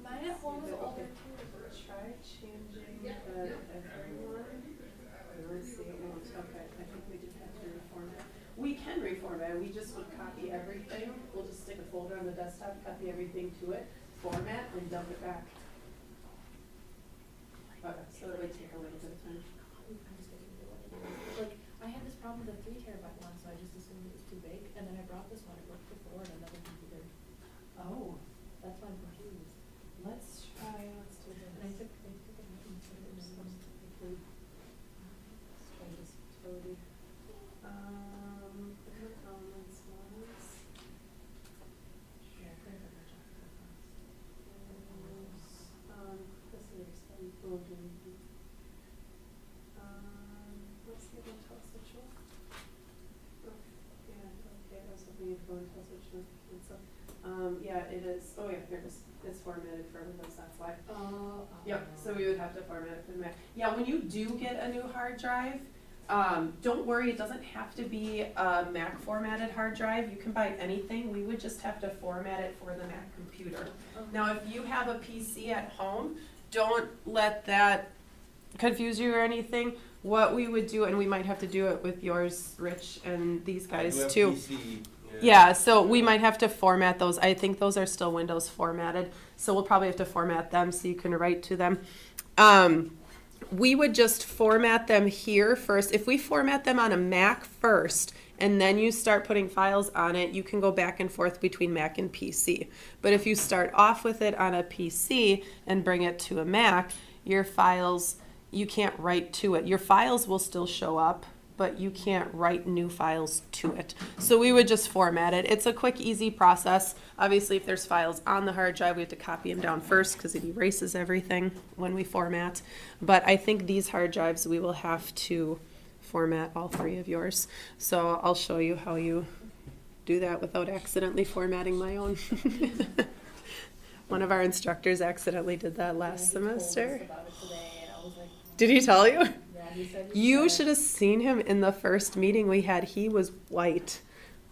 Mine at home is older the desktop, copy everything to it, format, and dump it back. Okay, so it would take a little bit of time. Like, I had this problem with a 3 terabyte one, so I just assumed it was too big, and then I brought this one, it worked before on another computer. Oh, That's why I'm confused. let's do this. And I took it out and put it in the one. Let's try this utility. The comments was. Yeah, I put it in the chocolate box. This is building. What's the hotel situation? Oh, yeah, okay, I was hoping you'd go and tell situation. Yeah, it is, oh yeah, here it is. It's formatted for Windows, that's why. Yep, so we would have to format it for the Mac. Yeah, when you do get a new hard drive, don't worry, it doesn't have to be a Mac formatted hard drive. You can buy anything. We would just have to format it for the Mac computer. Now, if you have a PC at home, don't let that confuse you or anything. What we would do, and we might have to do it with yours, Rich, and these guys too. PC, Yeah, so we might have to format those. I think those are still Windows formatted, so we'll probably have to format them so you can write to them. We would just format them here first. If we format them on a Mac first, and then you start putting files on it, you can go back and forth between Mac and PC. But if you start off with it on a PC and bring it to a Mac, your files, you can't write to it. Your files will still show up, but you can't write new files to it. So we would just format it. It's a quick, easy process. Obviously, if there's files on the hard drive, we have to copy them down first because it erases everything when we format. But I think these hard drives, we will have to format all 3 of yours. So I'll show you how you do that without accidentally formatting my own. One of our instructors accidentally did that last semester. Did he tell you? You should have seen him in the first meeting we had. He was white.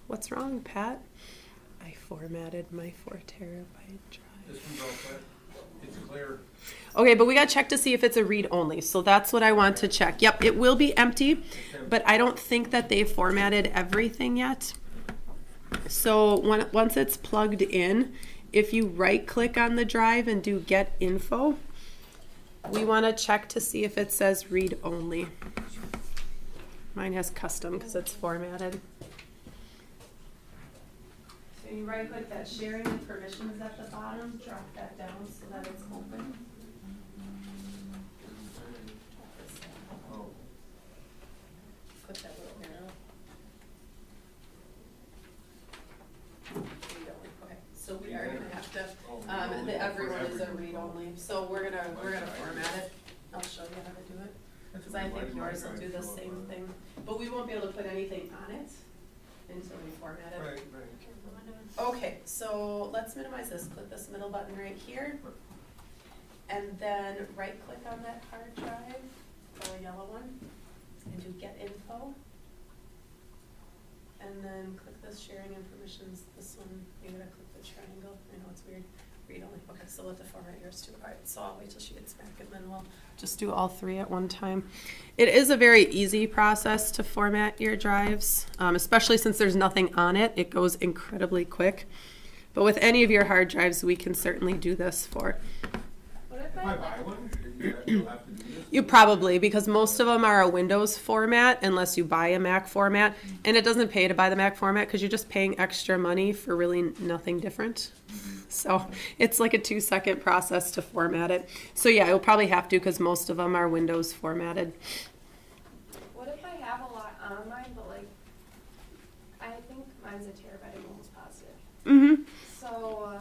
What's wrong, Pat? I formatted my 4 terabyte drive. This one's all set. It's clear. Okay, but we got to check to see if it's a read only. So that's what I want to check. Yep, it will be empty, but I don't think that they formatted everything yet. So once it's plugged in, if you right click on the drive and do get info, we want to check to see if it says read only. Mine has custom because it's formatted. So you right click that sharing and permissions at the bottom, drop that down so that it's open. Oh, Put that little arrow. Read only. Okay, so we are gonna have to. Everyone is a read only, so we're gonna format it. I'll show you how to do it, because I think yours will do the same thing. But we won't be able to put anything on it until we format it. right. Okay, so let's minimize this. Click this middle button right here. And then right click on that hard drive, the yellow one, and do get info. And then click this sharing and permissions. This one, you gotta click the triangle. I know it's weird. Read only. Okay, so we'll have to format yours too. All right, so I'll wait till she gets back and then we'll just do all 3 at one time. It is a very easy process to format your drives, especially since there's nothing on it. It goes incredibly quick. But with any of your hard drives, we can certainly do this for. What if If I I buy one, you'll have to do this? You probably, because most of them are a Windows format unless you buy a Mac format. And it doesn't pay to buy the Mac format because you're just paying extra money for really nothing different. So it's like a 2-second process to format it. So yeah, you'll probably have to because most of them are Windows formatted. What if I have a lot on mine, but like, I think mine's a terabyte, I'm almost positive. Mm-hmm. So,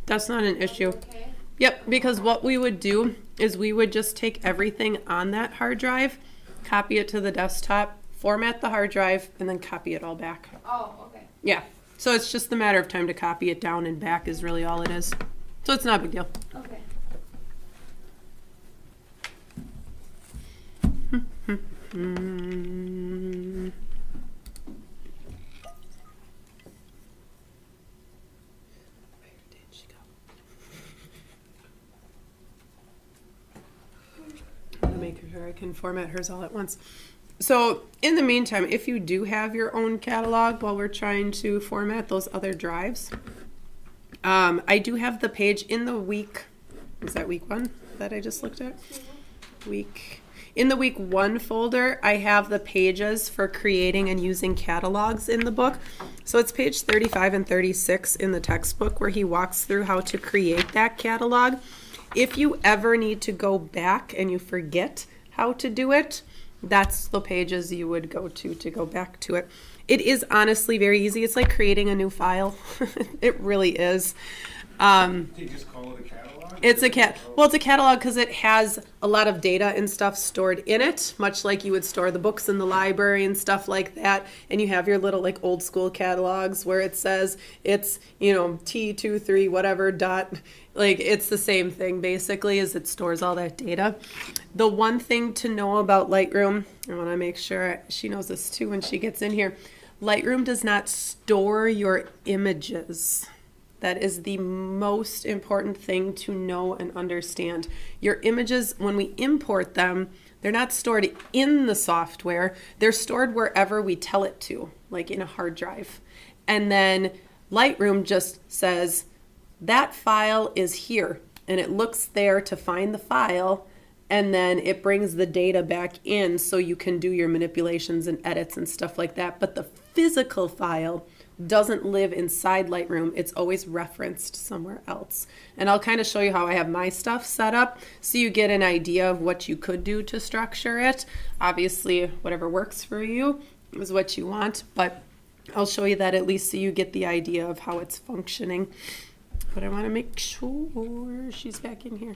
That's not an issue. okay? Yep, because what we would do is we would just take everything on that hard drive, copy it to the desktop, format the hard drive, and then copy it all back. Oh, okay. Yeah, so it's just a matter of time to copy it down and back is really all it is. So it's not a big deal. Okay. Mm. Where did she go? I'm gonna make sure I can format hers all at once. So in the meantime, if you do have your own catalog while we're trying to format those other drives, I do have the page in the week, is that week 1 that I just looked at? In the week 1 folder, I have the pages for creating and using catalogs in the book. So it's page 35 and 36 in the textbook where he walks through how to create that catalog. If you ever need to go back and you forget how to do it, that's the pages you would go to go back to it. It is honestly very easy. It's like creating a new file. It really is. Do you just call it a catalog? It's a catalog because it has a lot of data and stuff stored in it, much like you would store the books in the library and stuff like that. And you have your little like old school catalogs where it says it's, T23 whatever dot, like it's the same thing basically, as it stores all that data. The one thing to know about Lightroom, I want to make sure she knows this too when she gets in here, Lightroom does not store your images. That is the most important thing to know and understand. Your images, when we import them, they're not stored in the software. They're stored wherever we tell it to, like in a hard drive. And then Lightroom just says, that file is here. And it looks there to find the file. And then it brings the data back in so you can do your manipulations and edits and stuff like that. But the physical file doesn't live inside Lightroom. It's always referenced somewhere else. And I'll kind of show you how I have my stuff set up so you get an idea of what you could do to structure it. Obviously, whatever works for you is what you want, but I'll show you that at least so you get the idea of how it's functioning. But I want to make sure she's back in here.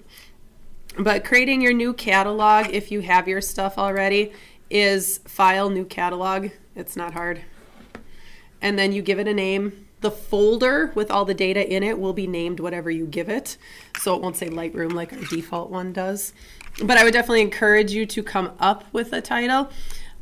But creating your new catalog, if you have your stuff already, is File, New Catalog. It's not hard. And then you give it a name. The folder with all the data in it will be named whatever you give it. So it won't say Lightroom like our default one does. But I would definitely encourage you to come up with a title.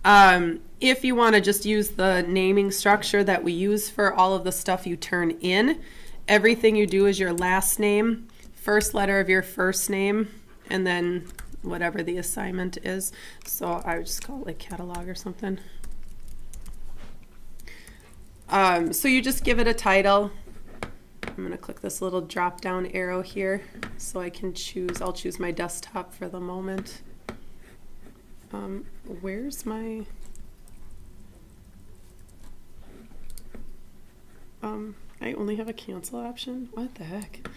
If you want to just use the naming structure that we use for all of the stuff you turn in, everything you do is your last name, first letter of your first name, and then whatever the assignment is. So I would just call it like catalog or something. So you just give it a title. I'm going to click this little drop down arrow here so I can choose. I'll choose my desktop for the moment. Where's my... I only have a cancel option. What the heck?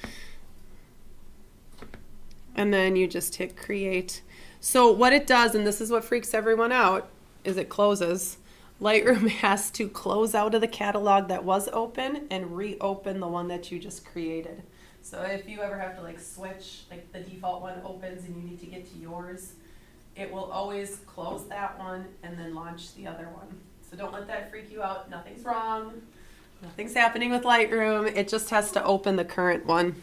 And then you just hit create. So what it does, and this is what freaks everyone out, is it closes. Lightroom has to close out of the catalog that was open and reopen the one that you just created. So if you ever have to like switch, like the default one opens and you need to get to yours, it will always close that one and then launch the other one. So don't let that freak you out. Nothing's wrong. Nothing's happening with Lightroom. It just has to open the current one.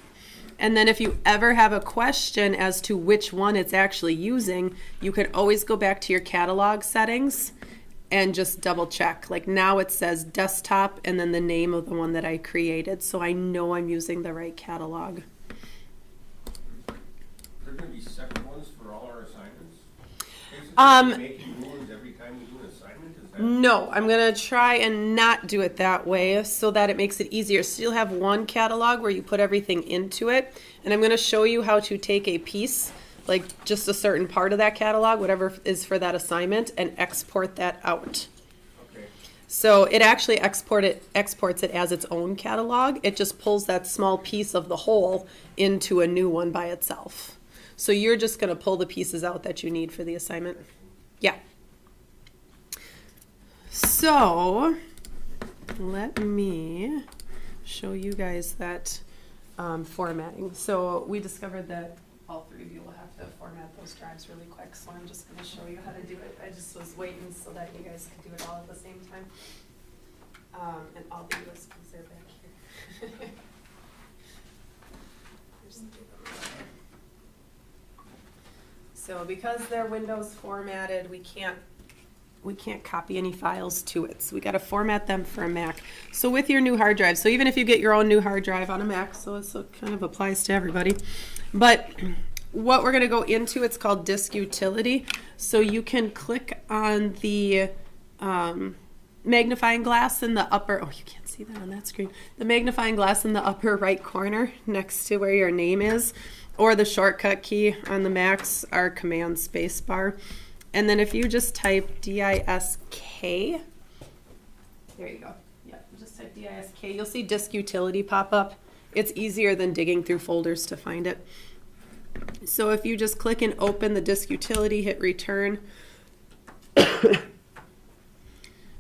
And then if you ever have a question as to which one it's actually using, you could always go back to your catalog settings and just double check. Like now it says desktop and then the name of the one that I created, so I know I'm using the right catalog. There going to be separate ones for all our assignments? Basically, making new ones every time we do an assignment? Is that... No, I'm going to try and not do it that way so that it makes it easier. So you'll have one catalog where you put everything into it, and I'm going to show you how to take a piece, like just a certain part of that catalog, whatever is for that assignment, and export that out. Okay. So it actually exports it as its own catalog. It just pulls that small piece of the whole into a new one by itself. So you're just going to pull the pieces out that you need for the assignment. Yeah. So let me show you guys that formatting. So we discovered that all three of you will have to format those drives really quick, so I'm just going to show you how to do it. I just was waiting so that you guys could do it all at the same time. And I'll do this because they're back here. Just do them right there. So because they're Windows formatted, we can't copy any files to it. So we got to format them for a Mac. So with your new hard drive, so even if you get your own new hard drive on a Mac, so it kind of applies to everybody. But what we're going to go into, it's called Disk Utility. So you can click on the magnifying glass in the upper, oh, you can't see that on that screen. The magnifying glass in the upper right corner next to where your name is, or the shortcut key on the Macs, our command space bar. And then if you just type DISK, there you go. Yep, just type DISK. You'll see disk utility pop up. It's easier than digging through folders to find it. So if you just click and open the disk utility, hit return.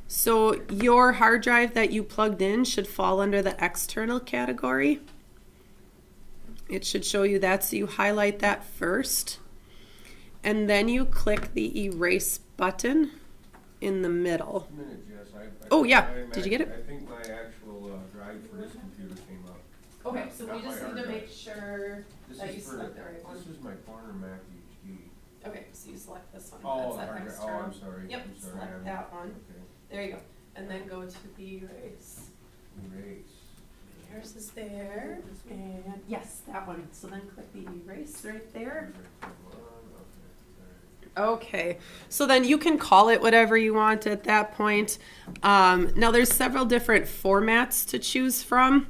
So your hard drive that you plugged in should fall under the external category. It should show you that, so you highlight that first. And then you click the erase button in the middle. A minute, Jess, Oh, yeah. Did you get it? I think my actual drive for this computer came up. Okay, so we Not just my need to hard make drive. sure This that is you for select the right one. This is my corner Mac HD. Okay, so you select this one. Oh, That's that hard drive. external. Oh, I'm sorry. Yep, I'm sorry. select I'm- that one. Okay. There you go. And then go to the erase. Erase. Yours is there. And yes, that one. So then click the erase right there. Okay, so then you can call it whatever you want at that point. Now there's several different formats to choose from,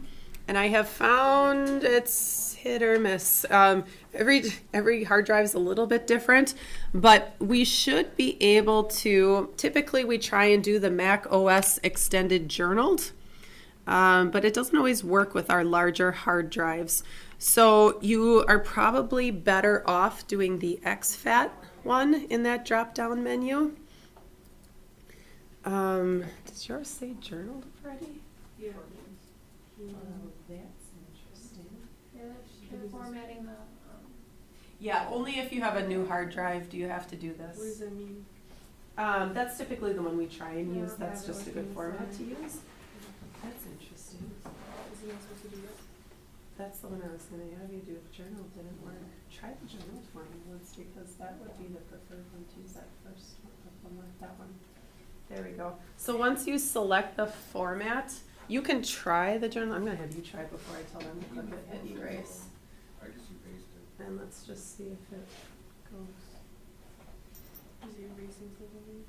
and I have found it's hit or miss. Every hard drive is a little bit different, but we should be able to, typically we try and do the Mac OS extended journaled, but it doesn't always work with our larger hard drives. So you are probably better off doing the exFAT one in that drop-down menu. Does yours say journaled already? Yeah. That's interesting. Yeah, they're formatting the, Yeah, only if you have a new hard drive do you have to do What does this. that mean? That's typically the one we try and Yeah, use. That's have it just a working good format to fine. use. That's interesting. Isn't that supposed to do this? That's the one I was gonna have you do if journal didn't work. Try the journal one once because that would be the preferred one to use that first one like that one. There we go. So once you select the format, you can try the journal. I'm gonna have you try before I tell them to click it, hit erase. I just erased it. And let's just see if it goes. Is it erasing something?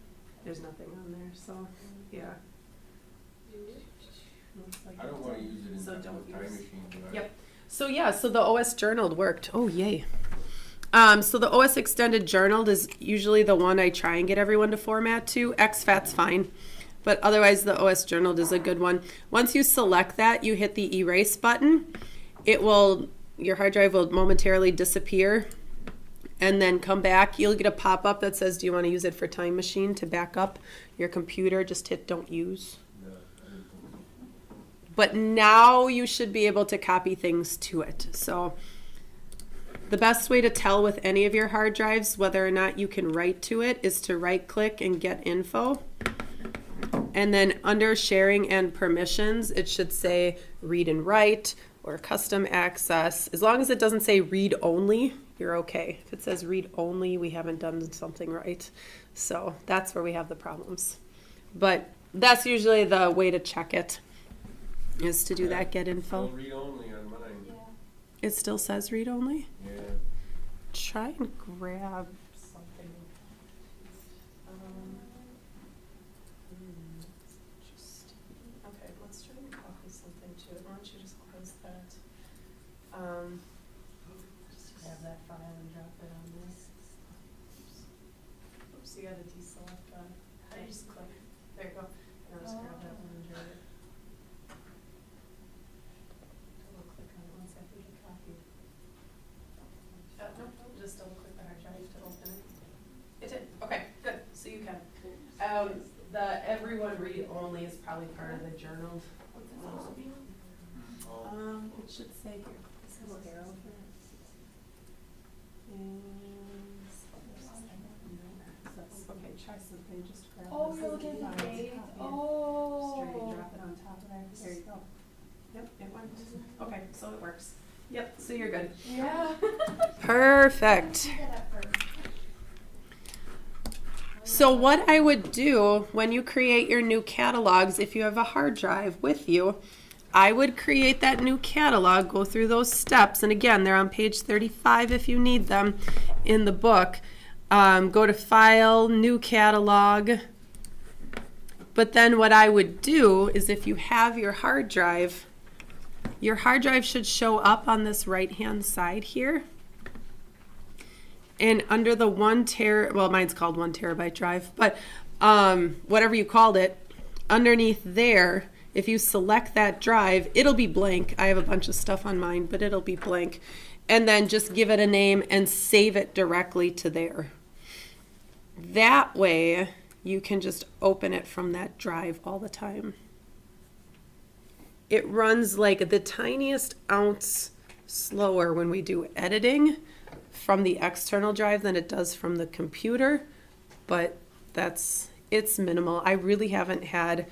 There's nothing on there, so yeah. Looks like I don't it want to did. use it in So the don't time use- machine, but I. Yep. So yeah, so the OS journaled worked. Oh yay. So the OS extended journaled is usually the one I try and get everyone to format to. exFAT's fine, but otherwise the OS journaled is a good one. Once you select that, you hit the erase button. Your hard drive will momentarily disappear and then come back. You'll get a pop-up that says, do you want to use it for Time Machine to back up your computer? Just hit don't use. No, I didn't think so. But now you should be able to copy things to it. So the best way to tell with any of your hard drives whether or not you can write to it is to right click and get info. And then under sharing and permissions, it should say read and write or custom access. As long as it doesn't say read only, you're okay. If it says read only, we haven't done something right. So that's where we have the problems. But that's usually the way to check it, is to do Yeah, that get Still info. read only on mine. yeah. It still says read only? Yeah. Try and grab something. Interesting. Okay, let's try and copy something to it. Why don't you just close that? Just grab that file and drop it on this. Oops, you gotta deselect that. I just click. There you go. And I'll just grab that one and drag it. Double click on it once after you copy. No, just double click the hard drive to open it. It did. Okay, good. So you can. The everyone read only is probably part of the journal. Oh, It should say here. This little arrow here. Okay, try something. Just grab. Oh, this you're and looking at the copy it. date? Just Oh. straight drop it on top of there. There you go. Yep, it went. Okay, so it works. Yep, so you're good. Yeah. Perfect. Do that at first. So what I would do when you create your new catalogs, if you have a hard drive with you, I would create that new catalog, go through those steps, and again, they're on page 35 if you need them in the book. Go to File, New Catalog, But then what I would do is if you have your hard drive should show up on this right-hand side here. And under the well, mine's called 1 terabyte drive, but whatever you called it, underneath there, if you select that drive, it'll be blank. I have a bunch of stuff on mine, but it'll be blank. And then just give it a name and save it directly to there. That way, you can just open it from that drive all the time. It runs like the tiniest ounce slower when we do editing from the external drive than it does from the computer, but it's minimal. I really haven't had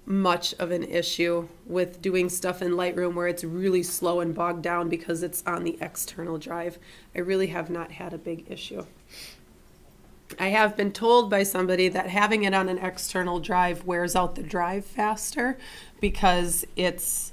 much of an issue with doing stuff in Lightroom where it's really slow and bogged down because it's on the external drive. I really have not had a big issue. I have been told by somebody that having it on an external drive wears out the drive faster because it's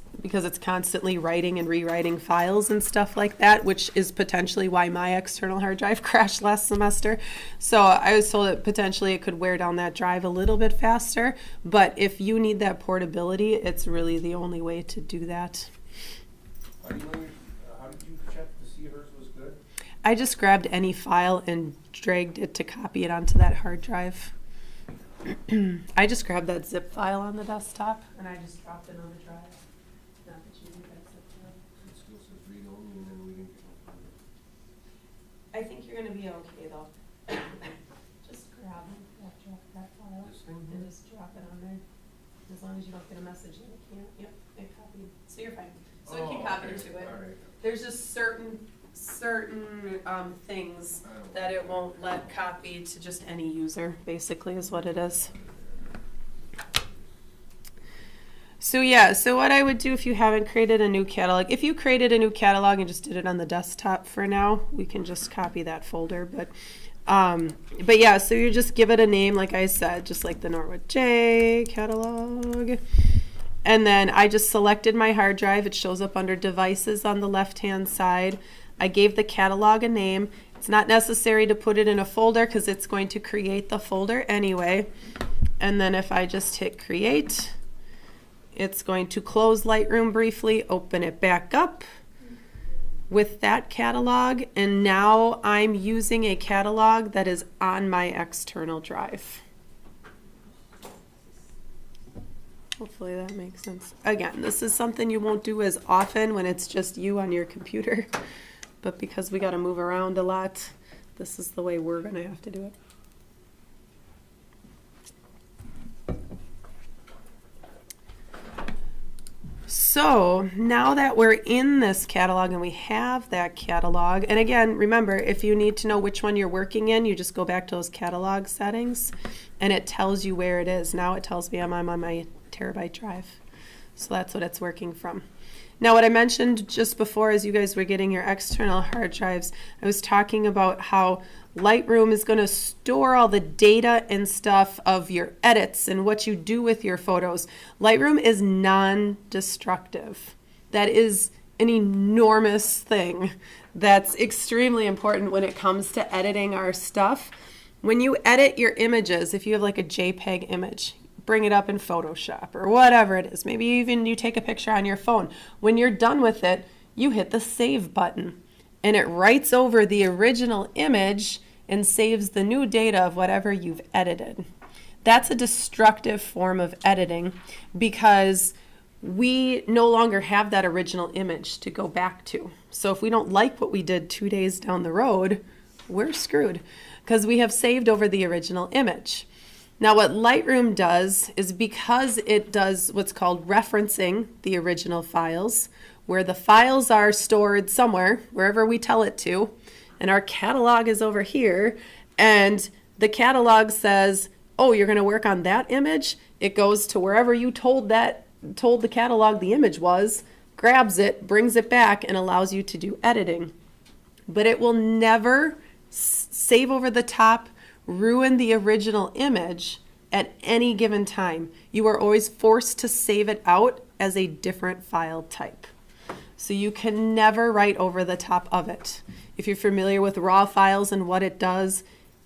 constantly writing and rewriting files and stuff like that, which is potentially why my external hard drive crashed last semester. So I was told that potentially it could wear down that drive a little bit faster, but if you need that portability, it's really the only way to do that. How did you check to see hers was good? I just grabbed any file and dragged it to copy it onto that hard drive. I just grabbed that zip file on the desktop and I just dropped it on the drive. Not that you need that zip file. It still says read only and then we didn't get no further. I think you're gonna be okay though. Just grab that file This thing and here? just drop it on there. As long as you don't get a message that it can't. Yep, it copied. So you're fine. So it can copy to it. All right. There's just certain things that it won't let copy to just any user, basically is what it is. So yeah, so what I would do if you haven't created a new catalog, if you created a new catalog and just did it on the desktop for now, we can just copy that folder. But yeah, so you just give it a name, like I said, just like the Norwood J catalog. And then I just selected my hard drive. It shows up under devices on the left-hand side. I gave the catalog a name. It's not necessary to put it in a folder because it's going to create the folder anyway. And then if I just hit create, it's going to close Lightroom briefly, open it back up with that catalog. And now I'm using a catalog that is on my external drive. Hopefully that makes sense. Again, this is something you won't do as often when it's just you on your computer. But because we got to move around a lot, this is the way we're going to have to do it. So now that we're in this catalog and we have that catalog, and again, remember, if you need to know which one you're working in, you just go back to those catalog settings and it tells you where it is. Now it tells me I'm on my terabyte drive. So that's what it's working from. Now, what I mentioned just before as you guys were getting your external hard drives, I was talking about how Lightroom is going to store all the data and stuff of your edits and what you do with your photos. Lightroom is non-destructive. That is an enormous thing that's extremely important when it comes to editing our stuff. When you edit your images, if you have like a JPEG image, bring it up in Photoshop or whatever it is. Maybe even you take a picture on your phone. When you're done with it, you hit the save button and it writes over the original image and saves the new data of whatever you've edited. That's a destructive form of editing because we no longer have that original image to go back to. So if we don't like what we did 2 days down the road, we're screwed because we have saved over the original image. Now what Lightroom does is because it does what's called referencing the original files, where the files are stored somewhere, wherever we tell it to, and our catalog is over here, and the catalog says, oh, you're going to work on that image, it goes to wherever you told the catalog the image was, grabs it, brings it back, and allows you to do editing. But it will never save over the top, ruin the original image at any given time. You are always forced to save it out as a different file type. So you can never write over the top of it. If you're familiar with RAW files and what it does,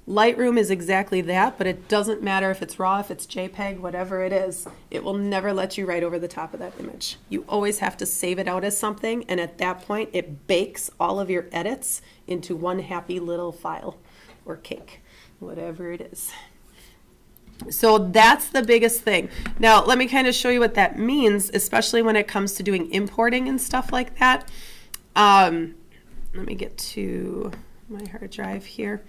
Lightroom is exactly that, but it doesn't matter if it's RAW, if it's JPEG, whatever it is. It will never let you write over the top of that image. You always have to save it out as something, and at that point, it bakes all of your edits into one happy little file or cake, whatever it is. So that's the biggest thing. Now, let me kind of show you what that means, especially when it comes to doing importing and stuff like that. Let me get to my hard drive here.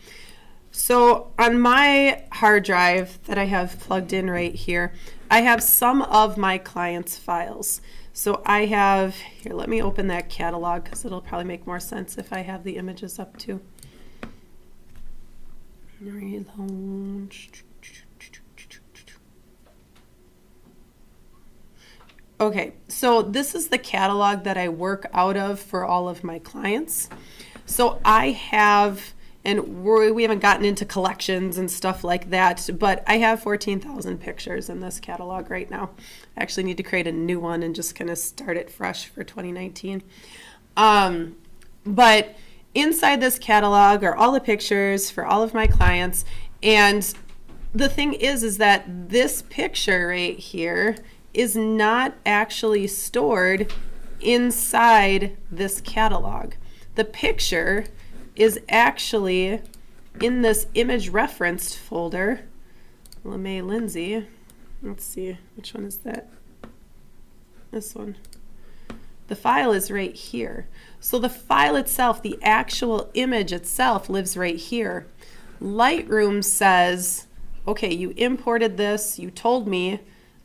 So on my hard drive that I have plugged in right here, I have some of my clients' files. So I have, here, let me open that catalog because it'll probably make more sense if I have the images up too. Reload. Okay, so this is the catalog that I work out of for all of my clients. So I have, and we haven't gotten into collections and stuff like that, but I have 14,000 pictures in this catalog right now. I actually need to create a new one and just kind of start it fresh for 2019. But inside this catalog are all the pictures for all of my clients. And the thing is that this picture right here is not actually stored inside this catalog. The picture is actually in this image referenced folder, LeMay Lindsay. Let's see, which one is that? This one. The file is right here. So the file itself, the actual image itself, lives right here. Lightroom says, okay, you imported this, you told me,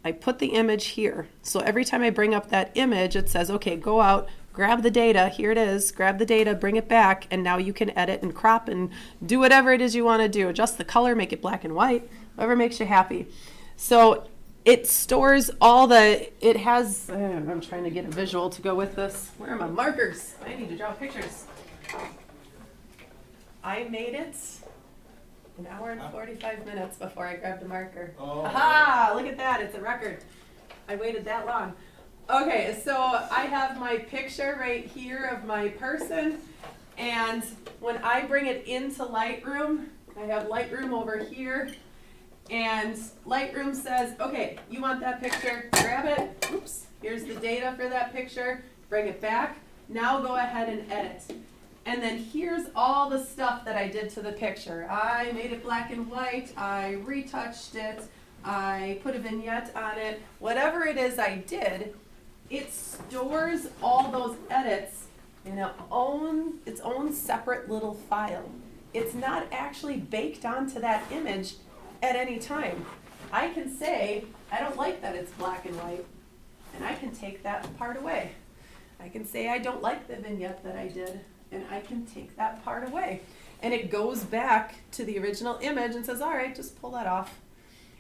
I put the image here. So every time I bring up that image, it says, okay, go out, grab the data, here it is, grab the data, bring it back, and now you can edit and crop and do whatever it is you want to do. Adjust the color, make it black and white, whatever makes you happy. So it stores all the, it has, I'm trying to get a visual to go with this. Where are my markers? I need to draw pictures. I made it an hour and 45 minutes before I grabbed a marker. Oh. Aha! Look at that, it's a record. I waited that long. Okay, so I have my picture right here of my person, and when I bring it into Lightroom, I have Lightroom over here, and Lightroom says, okay, you want that picture, grab it, oops, here's the data for that picture, bring it back, now go ahead and edit. And then here's all the stuff that I did to the picture. I made it black and white, I retouched it, I put a vignette on it, whatever it is I did, it stores all those edits in its own separate little file. It's not actually baked onto that image at any time. I can say, I don't like that it's black and white, and I can take that part away. I can say I don't like the vignette that I did, and I can take that part away. And it goes back to the original image and says, all right, just pull that off.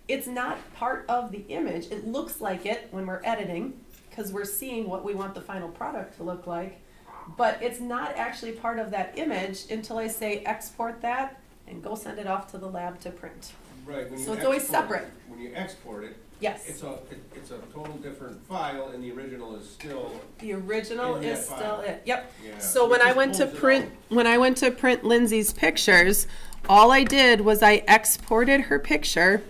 It's not part of the image. It looks like it when we're editing, because we're seeing what we want the final product to look like, but it's not actually part of that image until I say export that and go send it off to the lab to print. Right. When So you it's always export separate. it- When you export it, Yes. it's a total different file, and the original is still. The original In that is still file. it. Yep. Yeah. So It when I just went to pulls it print, out. when I went to print Lindsay's pictures, all I did was I exported her picture.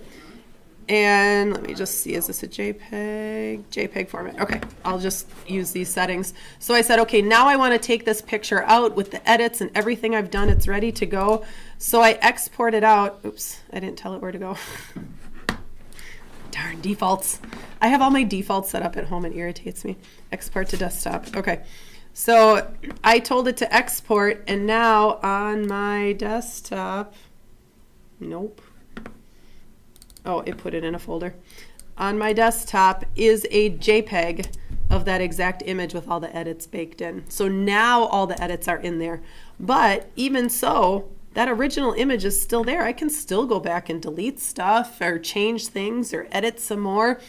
And let me just see, is this a JPEG? JPEG format. Okay, I'll just use these settings. So I said, okay, now I want to take this picture out with the edits and everything I've done. It's ready to go. So I export it out. Oops, I didn't tell it where to go. Darn defaults. I have all my defaults set up at home. It irritates me. Export to desktop. Okay, so I told it to export, and now on my desktop, nope. Oh, it put it in a folder. On my desktop is a JPEG of that exact image with all the edits baked in. So now all the edits are in there. But even so, that original image is still there. I can still go back and delete stuff or change things or edit some more.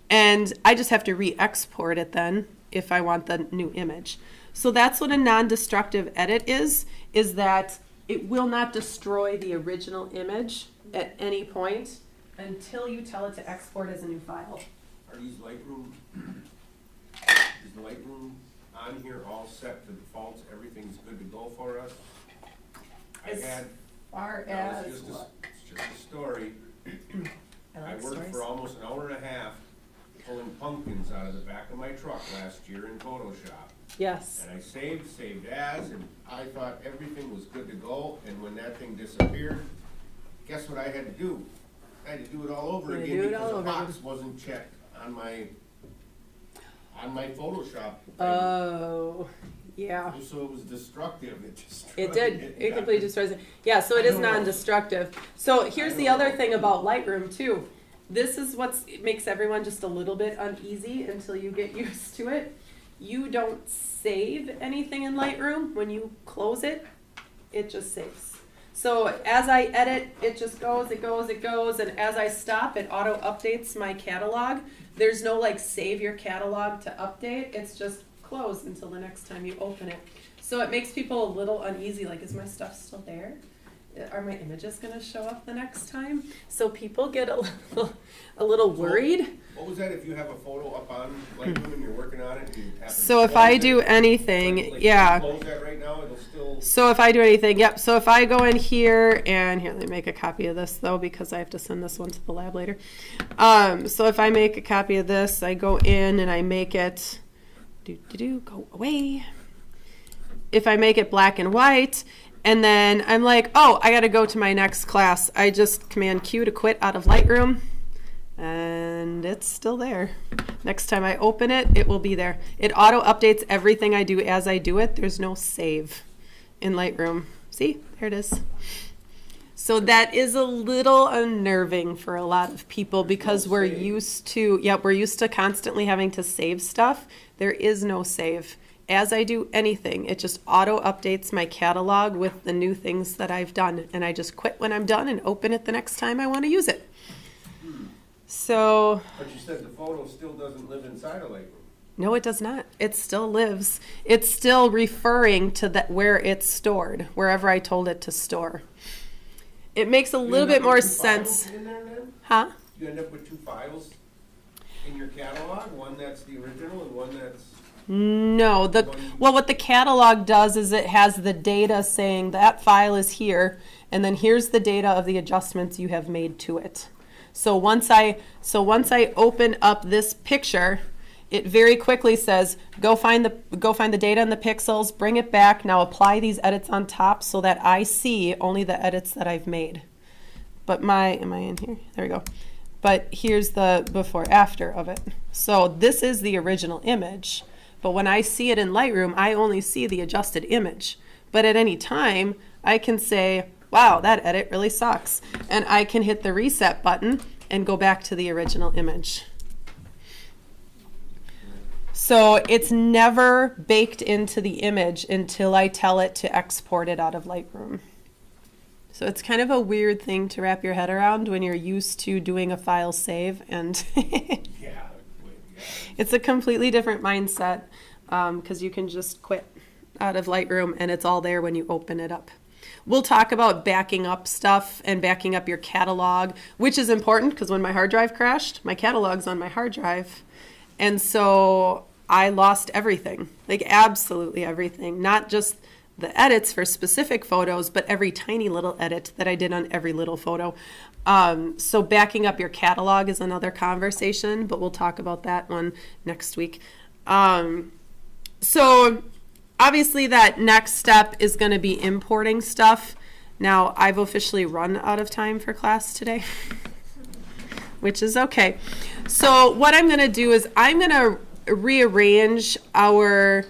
And I just have to re-export it then if I want the new image. So that's what a non-destructive edit is that it will not destroy the original image at any point until you tell it to export as a new file. Are these Lightroom, is the Lightroom on here all set to defaults? Everything's good to go for us? I Is- had far No, as it's just what? it's just a story. I I like worked stories. for almost an hour and a half pulling pumpkins out of the back of my truck last year in Photoshop. Yes. And I saved as, and I thought everything was good to go, and when that thing disappeared, guess what I had to do? I had to do it all over You had to again do it all because the over again. box wasn't checked on my Photoshop thing. Oh, yeah. So it was destructive, it destroyed It did. It yeah. completely destroys it. Yeah, so it is I don't know. non-destructive. So here's I the don't other know. thing about Lightroom too. This is what makes everyone just a little bit uneasy until you get used to it. You don't save anything in Lightroom. When you close it, it just saves. So as I edit, it just goes, it goes, it goes, and as I stop, it auto updates my catalog. There's no like save your catalog to update. It's just close until the next time you open it. So it makes people a little uneasy, like, is my stuff still there? Are my images gonna show up the next time? So people get a little worried. What was that, if you have a photo up on Lightroom and you're working on it, and you happen to So if close I it, do anything, like, if yeah. you close that right now, it'll still, So if I do anything, yep. So if I go in here and here, let me make a copy of this though, because I have to send this one to the lab later. So if I make a copy of this, I go in and I make it, go away. If I make it black and white, and then I'm like, oh, I gotta go to my next class. I just Command Q to quit out of Lightroom, and it's still there. Next time I open it, it will be there. It auto updates everything I do as I do it. There's no save in Lightroom. See, there it is. So that is a little unnerving for a lot of people because we're save. used to, we're used to constantly having to save stuff. There is no save. As I do anything, it just auto updates my catalog with the new things that I've done. And I just quit when I'm done and open it the next time I want to use it. So, but you said the photo still doesn't live inside of Lightroom. no, it does not. It still lives. It's still referring to that where it's stored, wherever I told it to store. It makes a You little end bit up more with two files sense. in there then? Huh? You end up with two files in your catalog, one that's the original and one that's, No, what the catalog does is it has the data saying that file is here, and then here's the data of the adjustments you have made to it. So once I open up this picture, it very quickly says, go find the data in the pixels, bring it back, now apply these edits on top so that I see only the edits that I've made. But am I in here? There we go. But here's the before after of it. So this is the original image. But when I see it in Lightroom, I only see the adjusted image. But at any time, I can say, wow, that edit really sucks. And I can hit the reset button and go back to the original image. So it's never baked into the image until I tell it to export it out of Lightroom. So it's kind of a weird thing to wrap your head around when you're used to doing a file save, and yeah. it's a completely different mindset because you can just quit out of Lightroom and it's all there when you open it up. We'll talk about backing up stuff and backing up your catalog, which is important because when my hard drive crashed, my catalog's on my hard drive. And so I lost everything, like absolutely everything, not just the edits for specific photos, but every tiny little edit that I did on every little photo. So backing up your catalog is another conversation, but we'll talk about that one next week. So obviously that next step is going to be importing stuff. Now I've officially run out of time for class today, which is okay. So what I'm going to do is I'm going to rearrange our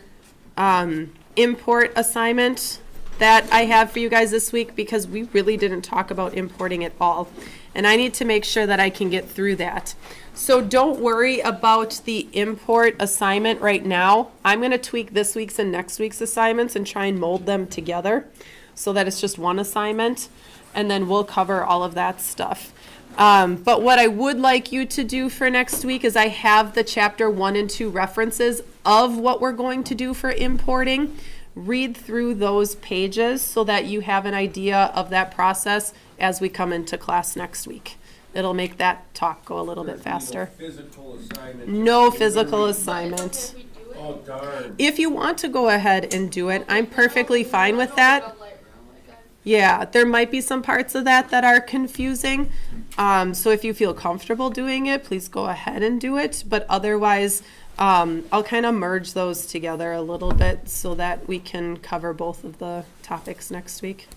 import assignment that I have for you guys this week because we really didn't talk about importing at all. And I need to make sure that I can get through that. So don't worry about the import assignment right now. I'm going to tweak this week's and next week's assignments and try and mold them together so that it's just one assignment. And then we'll cover all of that stuff. But what I would like you to do for next week is I have the chapter 1 and 2 references of what we're going to do for importing. Read through those pages so that you have an idea of that process as we come into class next week. It'll make that talk go a little bit faster. Physical assignment. No physical It's assignment. okay if we do it. Oh, darn. If you want to go ahead and do it, I'm perfectly fine with that. Like, Yeah, there might be some parts of that that are confusing. So if you feel comfortable doing it, please go ahead and do it. But otherwise, I'll kind of merge those together a little bit so that we can cover both of the topics next week.